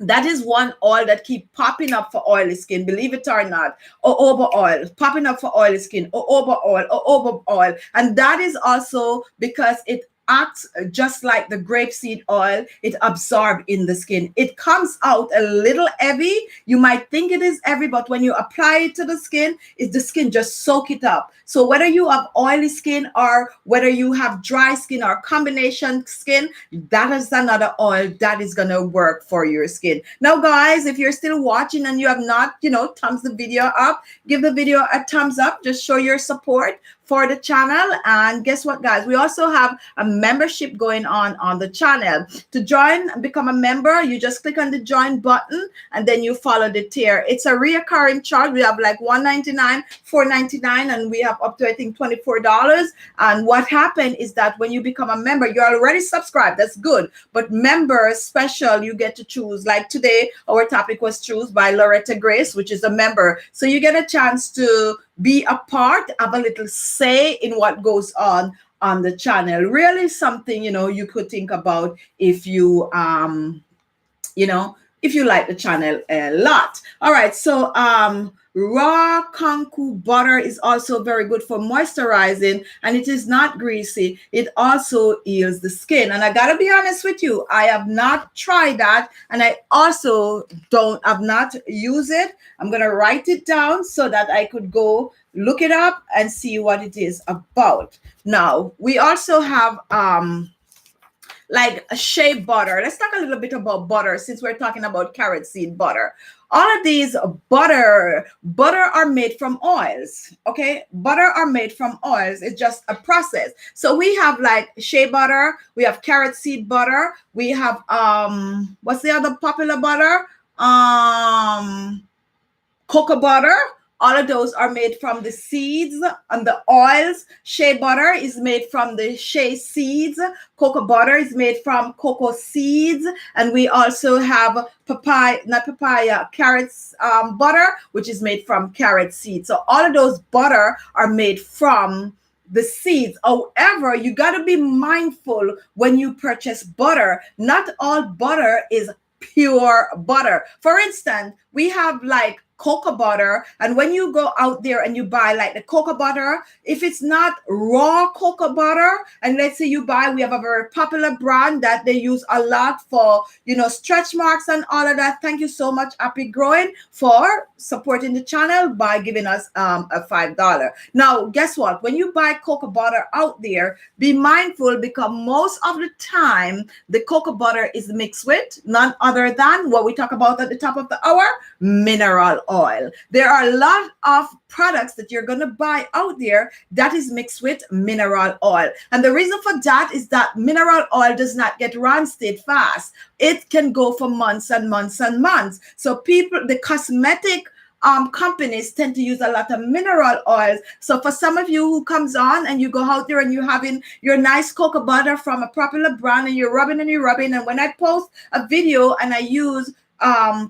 that is one oil that keep popping up for oily skin, believe it or not. Jojoba oil, popping up for oily skin. Jojoba oil. And that is also because it acts just like the grapeseed oil. It absorbs in the skin. It comes out a little heavy. You might think it is heavy, but when you apply it to the skin, the skin just soak it up. So whether you have oily skin or whether you have dry skin or combination skin, that is another oil that is gonna work for your skin. Now, guys, if you're still watching and you have not, thumbs the video up, give the video a thumbs up. Just show your support for the channel. And guess what, guys? We also have a membership going on the channel. To join and become a member, you just click on the join button and then you follow the tier. It's a reoccurring charge. We have like $1.99, $4.99, and we have up to, I think, $24. And what happened is that when you become a member, you're already subscribed. That's good. But member special, you get to choose. Like today, our topic was choose by Loretta Grace, which is a member. So you get a chance to be a part, have a little say in what goes on the channel. Really something, you could think about if you, if you like the channel a lot. All right. So, raw konku butter is also very good for moisturizing, and it is not greasy. It also heals the skin. And I gotta be honest with you, I have not tried that, and I also have not used it. I'm gonna write it down so that I could go look it up and see what it is about. Now, we also have like a shea butter. Let's talk a little bit about butter since we're talking about carrot seed butter. All of these butter are made from oils. Okay, butter are made from oils. It's just a process. So we have like shea butter, we have carrot seed butter, we have what's the other popular butter? Cocoa butter. All of those are made from the seeds and the oils. Shea butter is made from the shea seeds. Cocoa butter is made from cocoa seeds. And we also have carrots butter, which is made from carrot seeds. So all of those butter are made from the seeds. However, you got to be mindful when you purchase butter. Not all butter is pure butter. For instance, we have like cocoa butter, and when you go out there and you buy like the cocoa butter, if it's not raw cocoa butter, and let's say we have a very popular brand that they use a lot for stretch marks and all of that. Thank you so much, Happy Growing, for supporting the channel by giving us a $5. Now, guess what? When you buy cocoa butter out there, be mindful, because most of the time the cocoa butter is mixed with none other than what we talk about at the top of the hour, mineral oil. There are a lot of products that you're going to buy out there that is mixed with mineral oil. And the reason for that is that mineral oil does not get rancid fast. It can go for months and months and months. So the cosmetic companies tend to use a lot of mineral oils. So for some of you who comes on and you go out there and you're having your nice cocoa butter from a popular brand and you're rubbing, and when I post a video and I use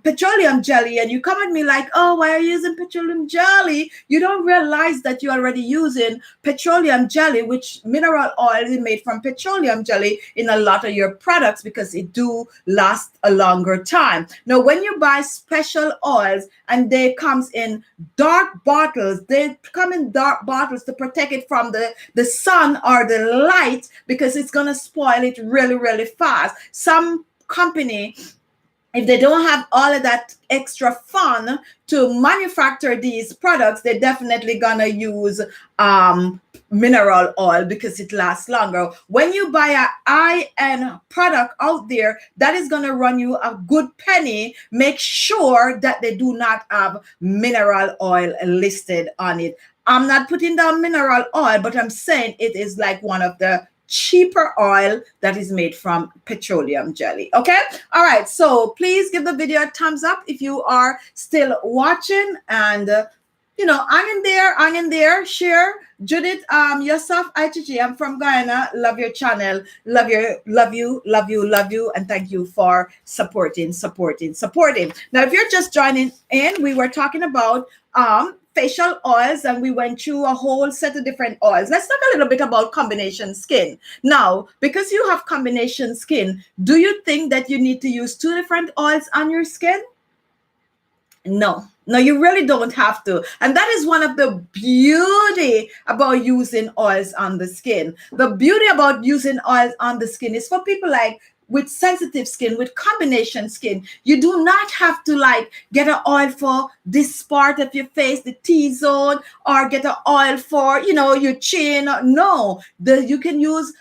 petroleum jelly and you come at me like, oh, why are you using petroleum jelly? You don't realize that you're already using petroleum jelly, which mineral oil is made from petroleum jelly in a lot of your products because it do last a longer time. Now, when you buy special oils and they comes in dark bottles, they come in dark bottles to protect it from the sun or the light, because it's going to spoil it really, really fast. Some company, if they don't have all of that extra fun to manufacture these products, they're definitely gonna use mineral oil because it lasts longer. When you buy a high-end product out there, that is gonna run you a good penny. Make sure that they do not have mineral oil listed on it. I'm not putting down mineral oil, but I'm saying it is like one of the cheaper oil that is made from petroleum jelly. Okay, all right, so please give the video a thumbs up if you are still watching, and hang in there, share. Judith, yourself, ITG, I'm from Guyana. Love your channel. Love you, and thank you for supporting. Now, if you're just joining in, we were talking about facial oils, and we went through a whole set of different oils. Let's talk a little bit about combination skin. Now, because you have combination skin, do you think that you need to use two different oils on your skin? No, No, you really don't have to. And that is one of the beauty about using oils on the skin. The beauty about using oils on the skin is for people like with sensitive skin, with combination skin. You do not have to like get an oil for this part of your face, the T-zone, or get an oil for, you know, your chin. No, you can use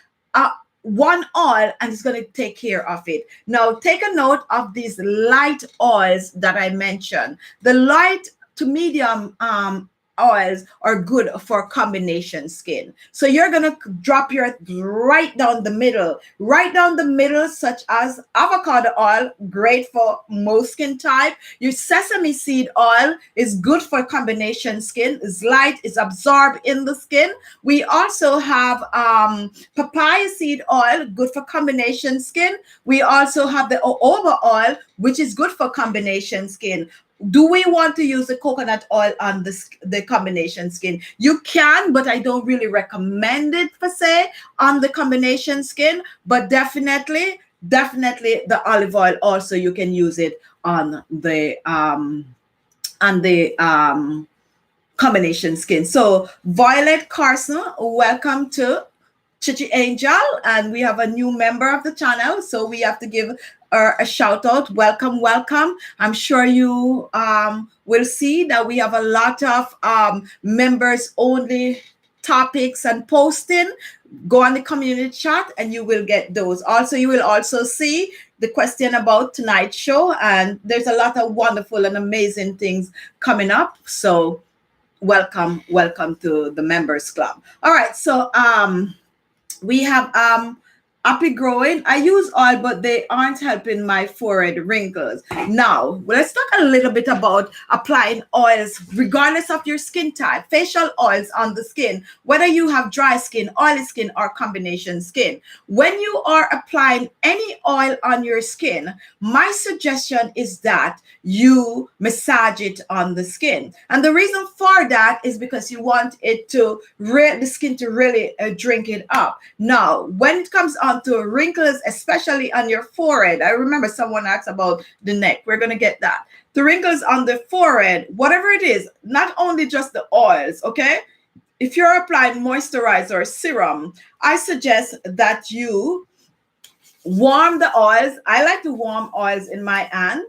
one oil and it's going to take care of it. Now, take a note of these light oils that I mentioned. The light to medium oils are good for combination skin. So you're going to drop your right down the middle, such as avocado oil, great for most skin type. Your sesame seed oil is good for combination skin. It's light, it's absorbed in the skin. We also have papaya seed oil, good for combination skin. We also have the jojoba oil, which is good for combination skin. Do we want to use the coconut oil on the combination skin? You can, but I don't really recommend it per se on the combination skin. But definitely the olive oil also, you can use it on the combination skin. So Violet Carson, welcome to Chichi Angel, and we have a new member of the channel, so we have to give her a shout out. Welcome. I'm sure you will see that we have a lot of members only topics and posting. Go on the community chat and you will get those. Also, you will also see the question about tonight's show, and there's a lot of wonderful and amazing things coming up. So welcome to the members club. All right, so we have Happy Growing. I use oil, but they aren't helping my forehead wrinkles. Now, let's talk a little bit about applying oils, regardless of your skin type, facial oils on the skin, whether you have dry skin, oily skin, or combination skin. When you are applying any oil on your skin, my suggestion is that you massage it on the skin. And the reason for that is because you want it to, the skin to really drink it up. Now, when it comes onto wrinkles, especially on your forehead, I remember someone asked about the neck. We're going to get that. The wrinkles on the forehead, whatever it is, not only just the oils, okay? If you're applying moisturizer or serum, I suggest that you warm the oils. I like to warm oils in my hand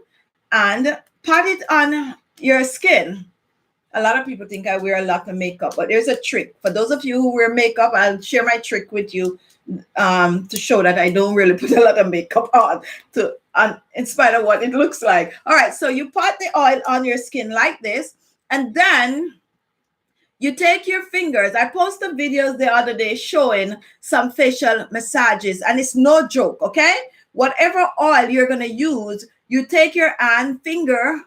and pat it on your skin. A lot of people think I wear a lot of makeup, but there's a trick. For those of you who wear makeup, I'll share my trick with you to show that I don't really put a lot of makeup on in spite of what it looks like. All right, so you pat the oil on your skin like this, and then you take your fingers. I posted videos the other day showing some facial massages, and it's no joke, okay? Whatever oil you're going to use, you take your hand, finger,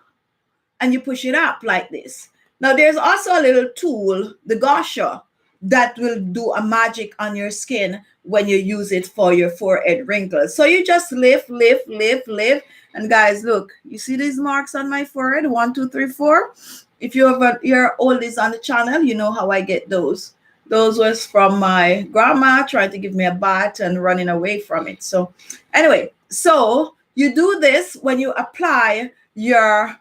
and you push it up like this. Now, there's also a little tool, the gusher, that will do a magic on your skin when you use it for your forehead wrinkles. So you just lift. And guys, look, you see these marks on my forehead? 1, 2, 3, 4. If you have your oldies on the channel, you know how I get those. Those was from my grandma trying to give me a bath and running away from it. So anyway, so you do this when you apply your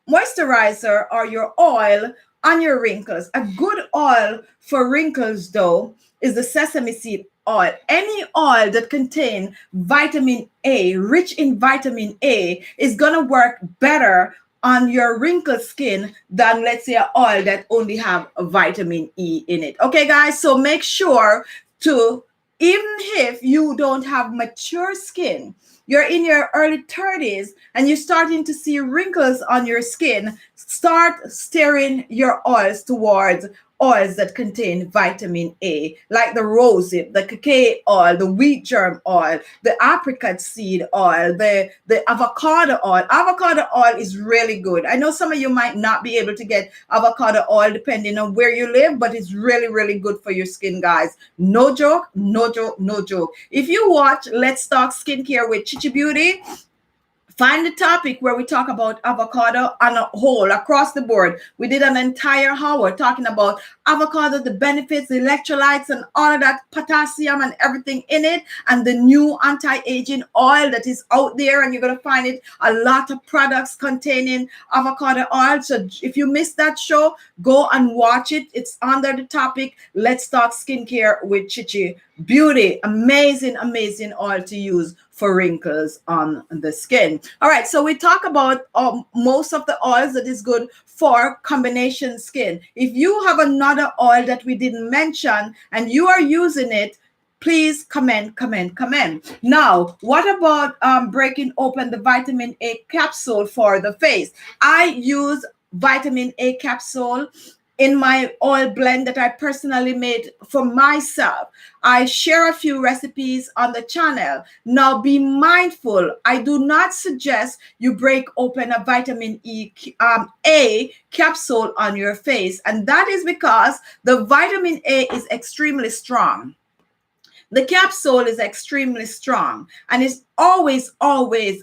moisturizer or your oil on your wrinkles. A good oil for wrinkles, though, is the sesame seed oil. Any oil that contains vitamin A, rich in vitamin A, is going to work better on your wrinkled skin than, let's say, an oil that only have a vitamin E in it. Okay, guys, so make sure to, even if you don't have mature skin, you're in your early 30s and you're starting to see wrinkles on your skin, start steering your oils towards oils that contain vitamin A, like the rosehip, the cacao oil, the wheat germ oil, the apricot seed oil, the avocado oil. Avocado oil is really good. I know some of you might not be able to get avocado oil depending on where you live, but it's really, really good for your skin, guys. No joke, no joke, no joke. If you watch Let's Talk Skincare with Khichibeauty, Find the topic where we talk about avocado on a whole across the board. We did an entire hour talking about avocado, the benefits, the electrolytes, and all of that potassium and everything in it, and the new anti-aging oil that is out there. And you're going to find it a lot of products containing avocado oil. So if you missed that show, go and watch it. It's under the topic, Let's Talk Skincare with Khichibeauty. Amazing, amazing oil to use for wrinkles on the skin. All right, so we talk about most of the oils that is good for combination skin. If you have another oil that we didn't mention and you are using it, please comment. Now, what about breaking open the vitamin A capsule for the face? I use vitamin A capsule in my oil blend that I personally made for myself. I share a few recipes on the channel. Now be mindful, I do not suggest you break open a vitamin A capsule on your face. And that is because the vitamin A is extremely strong. The capsule is extremely strong, and it's always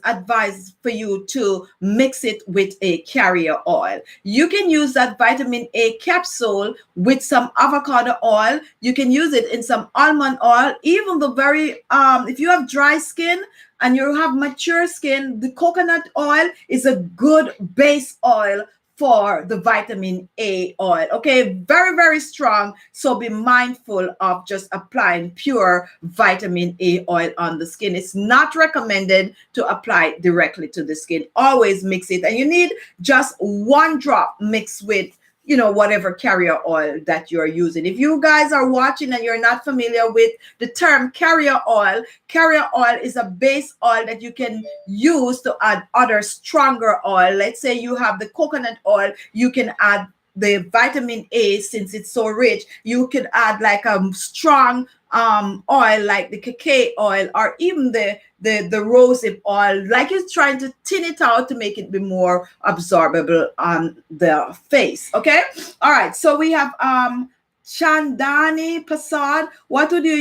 advised for you to mix it with a carrier oil. You can use that vitamin A capsule with some avocado oil. You can use it in some almond oil, even the very, if you have dry skin and you have mature skin, the coconut oil is a good base oil for the vitamin A oil. Okay, very strong. So be mindful of just applying pure vitamin A oil on the skin. It's not recommended to apply directly to the skin. Always mix it, and you need just 1 drop mixed with whatever carrier oil that you're using. If you guys are watching and you're not familiar with the term carrier oil is a base oil that you can use to add other stronger oil. Let's say you have the coconut oil, you can add the vitamin A. Since it's so rich, you can add like a strong oil like the cacao oil, or even the rosehip oil, like you're trying to thin it out to make it be more absorbable on the face. Okay, all right, so we have Chandani Prasad. What would you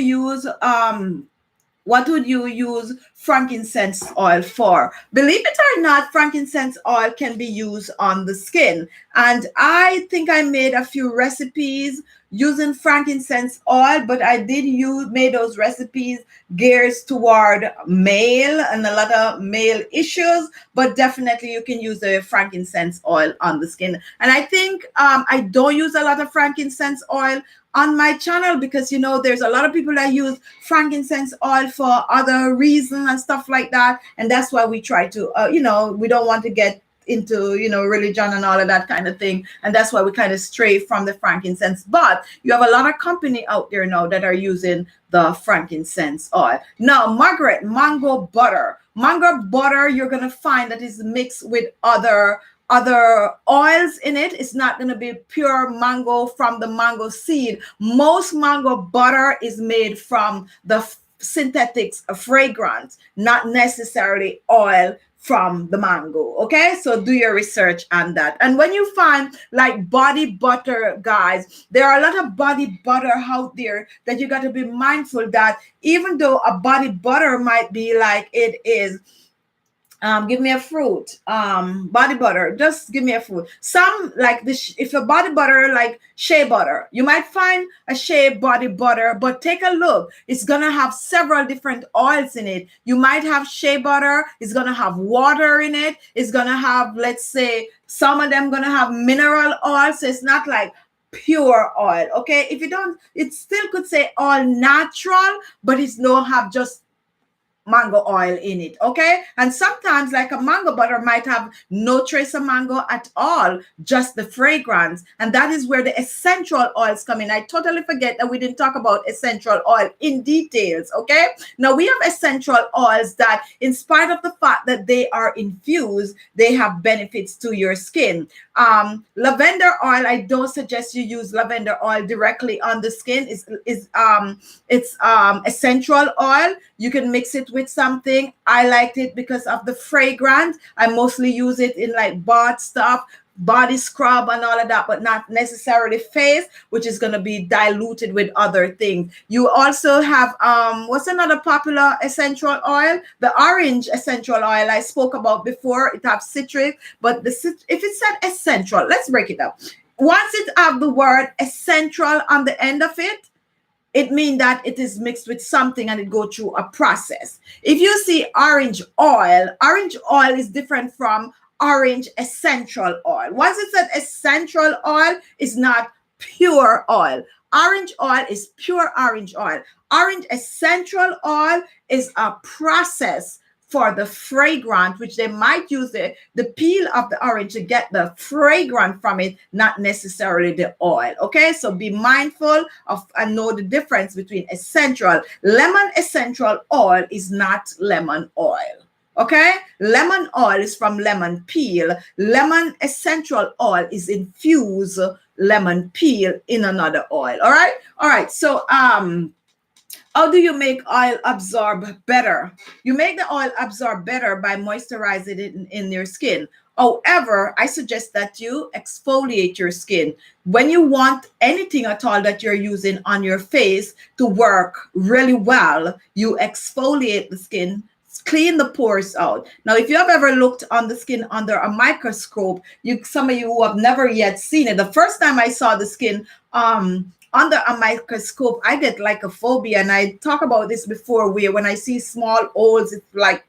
use frankincense oil for? Believe it or not, frankincense oil can be used on the skin. And I think I made a few recipes using frankincense oil, but I did made those recipes gears toward male and a lot of male issues, but definitely you can use the frankincense oil on the skin. And I think I don't use a lot of frankincense oil on my channel because there's a lot of people that use frankincense oil for other reasons and stuff like that, and that's why we try to we don't want to get into religion and all of that kind of thing, and that's why we kind of stray from the frankincense. But you have a lot of company out there now that are using the frankincense oil. Now, Margaret, mango butter, you're gonna find that is mixed with other oils in it. It's not going to be pure mango from the mango seed. Most mango butter is made from the synthetics fragrance, not necessarily oil from the mango. Okay, so do your research on that. And when you find like body butter, guys, there are a lot of body butter out there that you got to be mindful that even though a body butter might be like it is, give me a fruit, body butter, just give me a fruit. Some like this, if a body butter like shea butter, you might find a shea body butter, but take a look, it's gonna have several different oils in it. You might have shea butter, it's gonna have water in it, it's gonna have, let's say, some of them gonna have mineral oil, so it's not like pure oil. Okay, if you don't, it still could say all natural, but it's don't have just mango oil in it. Okay, and sometimes like a mango butter might have no trace of mango at all, just the fragrance, and that is where the essential oils come in. I totally forget that we didn't talk about essential oil in details. Okay, now we have essential oils that, in spite of the fact that they are infused, they have benefits to your skin. Lavender oil, I don't suggest you use lavender oil directly on the skin. It's essential oil. You can mix it with something. I liked it because of the fragrance. I mostly use it in like bath stuff, body scrub and all of that, but not necessarily face, which is going to be diluted with other things. You also have what's another popular essential oil? The orange essential oil I spoke about before. It has citric, but if it said essential, let's break it up. Once it have the word essential on the end of it, it means that it is mixed with something and it go through a process. If you see orange oil is different from orange essential oil. Once it said essential oil, is not pure oil. Orange oil is pure orange oil. Orange essential oil is a process for the fragrance, which they might use the peel of the orange to get the fragrance from it, not necessarily the oil. Okay, so be mindful of and know the difference between essential. Lemon essential oil is not lemon oil. Okay, lemon oil is from lemon peel. Lemon essential oil is infused lemon peel in another oil. All right. So how do you make oil absorb better? You make the oil absorb better by moisturizing it in your skin. However, I suggest that you exfoliate your skin. When you want anything at all that you're using on your face to work really well, you exfoliate the skin, clean the pores out. Now, if you have ever looked on the skin under a microscope, some of you who have never yet seen it, the first time I saw the skin under a microscope, I get like a phobia. And I talk about this before, where when I see small holes, it's like,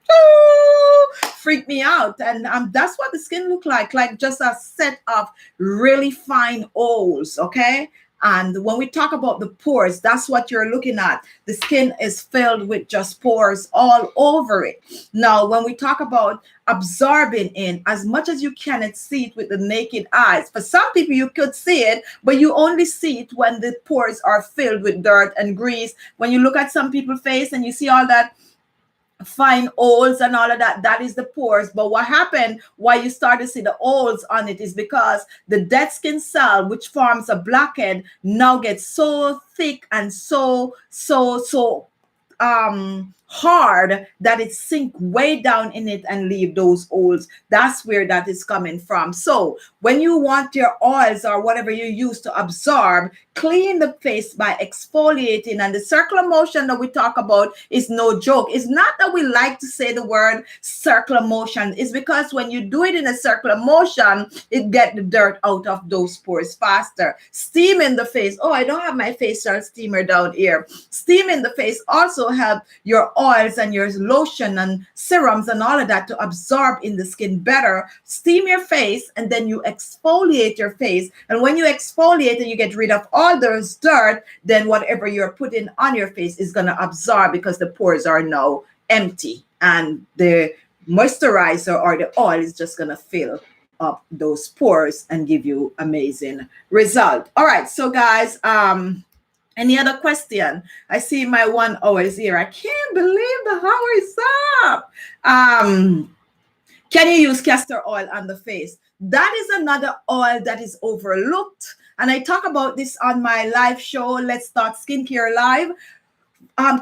freak me out. And that's what the skin look like just a set of really fine holes, okay? And when we talk about the pores, that's what you're looking at. The skin is filled with just pores all over it. Now, when we talk about absorbing in, as much as you cannot see it with the naked eyes, for some people you could see it, but you only see it when the pores are filled with dirt and grease. When you look at some people's face and you see all that fine holes and all of that, that is the pores. But what happened, why you start to see the holes on it, is because the dead skin cell, which forms a blackhead, now gets so thick and so hard that it sink way down in it and leave those holes. That's where that is coming from. So when you want your oils or whatever you use to absorb, clean the face by exfoliating. And the circular motion that we talk about is no joke. It's not that we like to say the word circular motion. It's because when you do it in a circular motion, it get the dirt out of those pores faster. Steam in the face. Oh, I don't have my facial steamer down here. Steam in the face also help your oils and your lotion and serums and all of that to absorb in the skin better. Steam your face and then you exfoliate your face. And when you exfoliate and you get rid of all those dirt, then whatever you're putting on your face is going to absorb because the pores are now empty and the moisturizer or the oil is just going to fill up those pores and give you amazing result. All right, so guys, any other question? I see my 1 hour is here. I can't believe the hour is up. Can you use castor oil on the face? That is another oil that is overlooked. And I talk about this on my live show, Let's Start Skincare Live.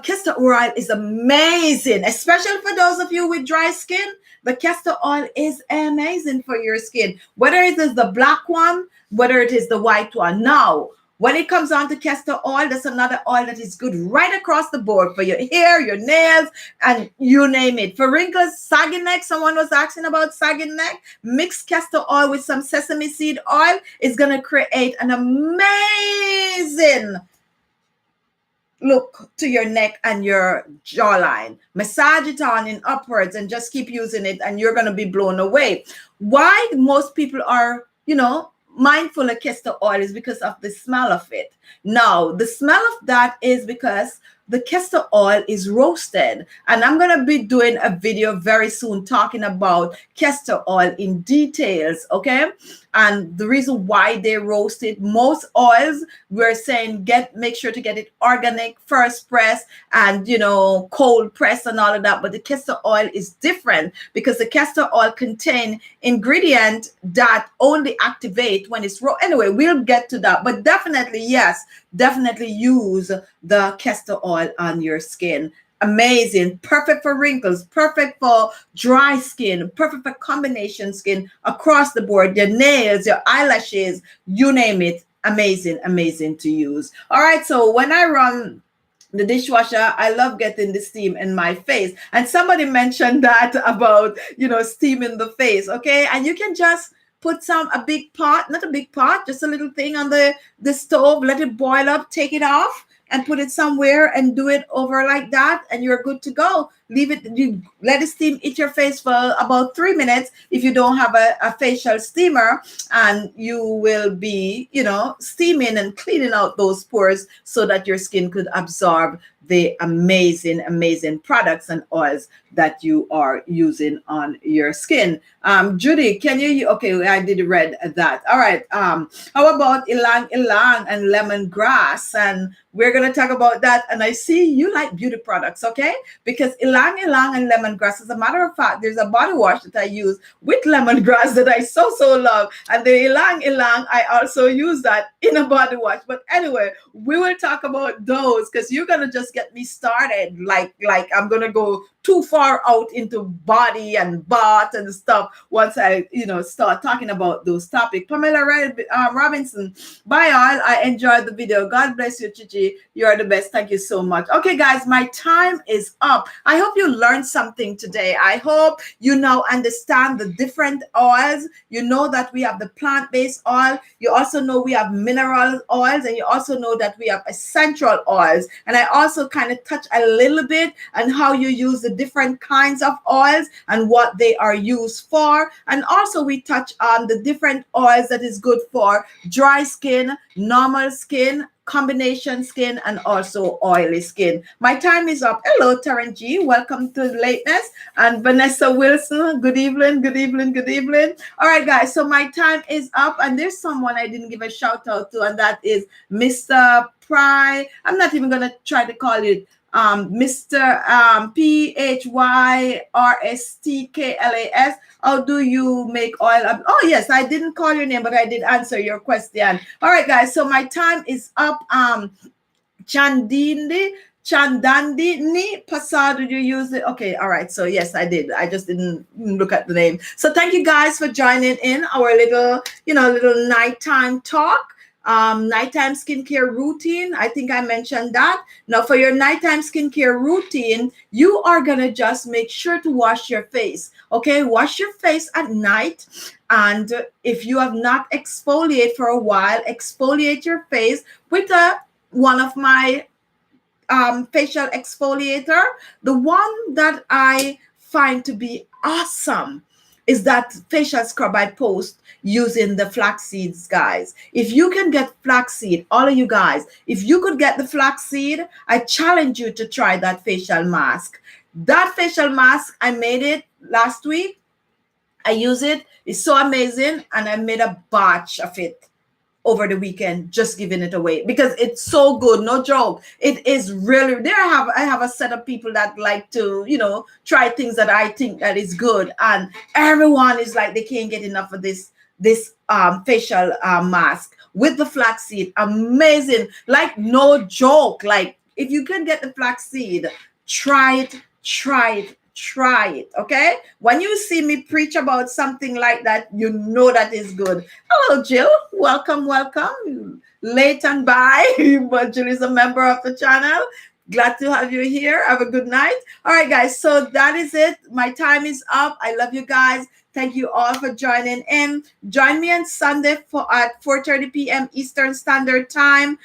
Castor oil is amazing, especially for those of you with dry skin. The castor oil is amazing for your skin, whether it is the black one, whether it is the white one. Now, when it comes on to castor oil, that's another oil that is good right across the board for your hair, your nails, and you name it. For wrinkles, sagging neck, someone was asking about sagging neck. Mix castor oil with some sesame seed oil is going to create an amazing look to your neck and your jawline. Massage it on in upwards and just keep using it and you're going to be blown away. Why most people are, mindful of castor oil is because of the smell of it. Now, the smell of that is because the castor oil is roasted. And I'm going to be doing a video very soon talking about castor oil in details, okay? And the reason why they roast it, most oils, we're saying make sure to get it organic, first press, and, cold press and all of that. But the castor oil is different because the castor oil contain ingredient that only activate when it's raw. Anyway, we'll get to that. But definitely, yes, definitely use the castor oil on your skin. amazing, perfect for wrinkles, perfect for dry skin, perfect for combination skin across the board, your nails, your eyelashes, you name it. Amazing, amazing to use. All right, so when I run the dishwasher, I love getting the steam in my face. And somebody mentioned that about, steam in the face. Okay. And you can just put a big pot, not a big pot, just a little thing on the stove, let it boil up, take it off and put it somewhere and do it over like that. And you're good to go. Leave it, you let it steam, hit your face for about 3 minutes if you don't have a facial steamer, and you will be, steaming and cleaning out those pores so that your skin could absorb the amazing, amazing products and oils that you are using on your skin. Judy, can you, okay, I did read that. All right. How about Alang and lemongrass? And we're going to talk about that. And I see you like beauty products, okay? Because Alang and lemongrass, as a matter of fact, there's a body wash that I use with lemongrass that I so love. And the Alang, I also use that in a body wash. But anyway, we will talk about those because you're going to just get me started. Like I'm going to go too far out into body and bath and stuff once I, start talking about those topics. Pamela Robinson, bye all. I enjoyed the video. God bless you, Khichi. You are the best. Thank you so much. Okay, guys, my time is up. I hope you learned something today. I hope you now understand the different oils. You know that we have the plant-based oil. You also know we have mineral oils, and you also know that we have essential oils. And I also kind of touch a little bit on how you use the different kinds of oils and what they are used for. And also we touch on the different oils that is good for dry skin, normal skin, combination skin, and also oily skin. My time is up. Hello, Taryn G. Welcome to Lateness. And Vanessa Wilson, good evening, good evening, good evening. All right, guys, so my time is up, and there's someone I didn't give a shout out to, and that is Mr. Pry. I'm not even going to try to call it Mr. PHYRSTKLAS. How do you make oil? Oh, yes, I didn't call your name, but I did answer your question. All right, guys, so my time is up. Chandandi Pasad, did you use it? Okay, all right. So yes, I did. I just didn't look at the name. So thank you guys for joining in our little nighttime talk. Nighttime skincare routine. I think I mentioned that. Now for your nighttime skincare routine, you are gonna just make sure to wash your face. Okay, wash your face at night. And if you have not exfoliated for a while, exfoliate your face with one of my facial exfoliator. The one that I find to be awesome is that facial scrub I post using the flax seeds, guys. If you can get flaxseed, all of you guys, if you could get the flaxseed, I challenge you to try that facial mask. That facial mask, I made it last week. I use it. It's so amazing. And I made a batch of it over the weekend, just giving it away because it's so good. No joke. It is really there. I have a set of people that like to, try things that I think that is good. And everyone is like, they can't get enough of this facial mask with the flaxseed. Amazing. Like, no joke. Like, if you can get the flaxseed, try it. Okay, when you see me preach about something like that, you know that is good. Hello, Jill. Welcome. Late and bye, but Jill is a member of the channel. Glad to have you here. Have a good night. All right, guys, so that is it. My time is up. I love you guys. Thank you all for joining in. Join me on Sunday at 4:30 p.m. Eastern Standard Time.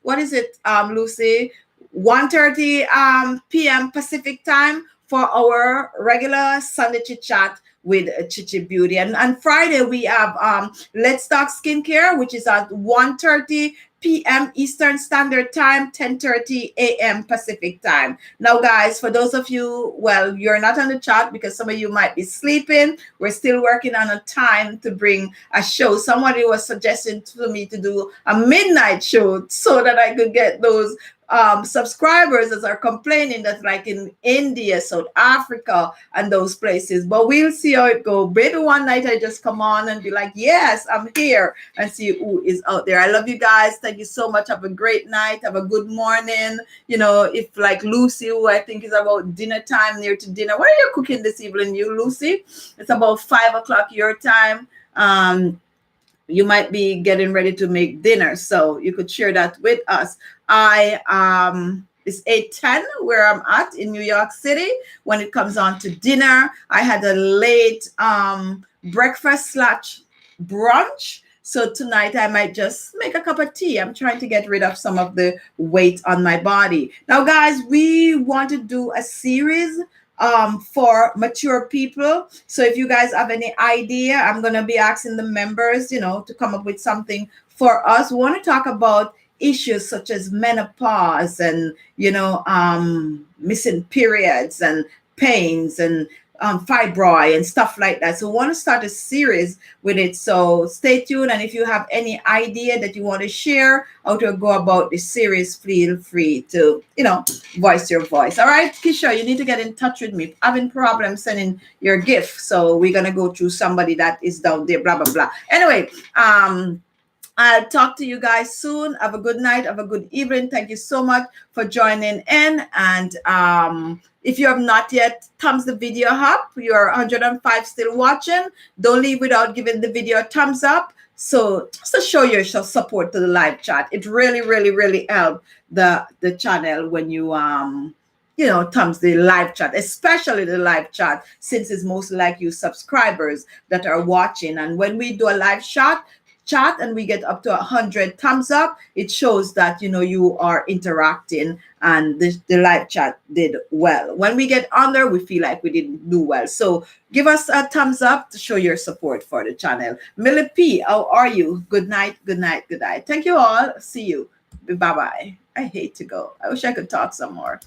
What is it, Lucy? 1:30 p.m. Pacific Time for our regular Sunday chit chat with Khichibeauty. And Friday we have Let's Talk Skincare, which is at 1:30 p.m. Eastern Standard Time, 10:30 a.m. Pacific Time. Now, guys, for those of you, well, you're not on the chat because some of you might be sleeping. We're still working on a time to bring a show. Somebody was suggesting to me to do a midnight show so that I could get those subscribers that are complaining that like in India, South Africa, and those places. But we'll see how it goes. Maybe one night I just come on and be like, yes, I'm here, and see who is out there. I love you guys. Thank you so much. Have a great night. Have a good morning. You know, if like Lucy, who I think is about dinner time, near to dinner. What are you cooking this evening, you Lucy? It's about 5 o'clock your time. You might be getting ready to make dinner, so you could share that with us. It's 8:10 where I'm at in New York City. When it comes on to dinner, I had a late breakfast slash brunch. So tonight I might just make a cup of tea. I'm trying to get rid of some of the weight on my body. Now, guys, we want to do a series for mature people. So if you guys have any idea, I'm going to be asking the members, you know, to come up with something for us. We want to talk about issues such as menopause and, you know, missing periods and pains and fibroid and stuff like that. So we want to start a series with it. So stay tuned. And if you have any idea that you want to share how to go about this series, feel free to, you know, voice your voice. All right, Kisha, you need to get in touch with me. Having problems sending your gift. So we're going to go through somebody that is down there, blah, blah, blah. Anyway, I'll talk to you guys soon. Have a good night. Have a good evening. Thank you so much for joining in. And if you have not yet thumbs the video up, you're 105 still watching. Don't leave without giving the video a thumbs up. So just to show your support to the live chat. It really, really, really helps the channel when you you know, thumbs the live chat, especially the live chat, since it's most like you subscribers that are watching. And when we do a live chat and we get up to 100 thumbs up, it shows that, you know, you are interacting and the live chat did well. When we get under, we feel like we didn't do well. So give us a thumbs up to show your support for the channel. Millie P, how are you? Good night, good night, good night. Thank you all. See you. Bye-bye. I hate to go. I wish I could talk some more.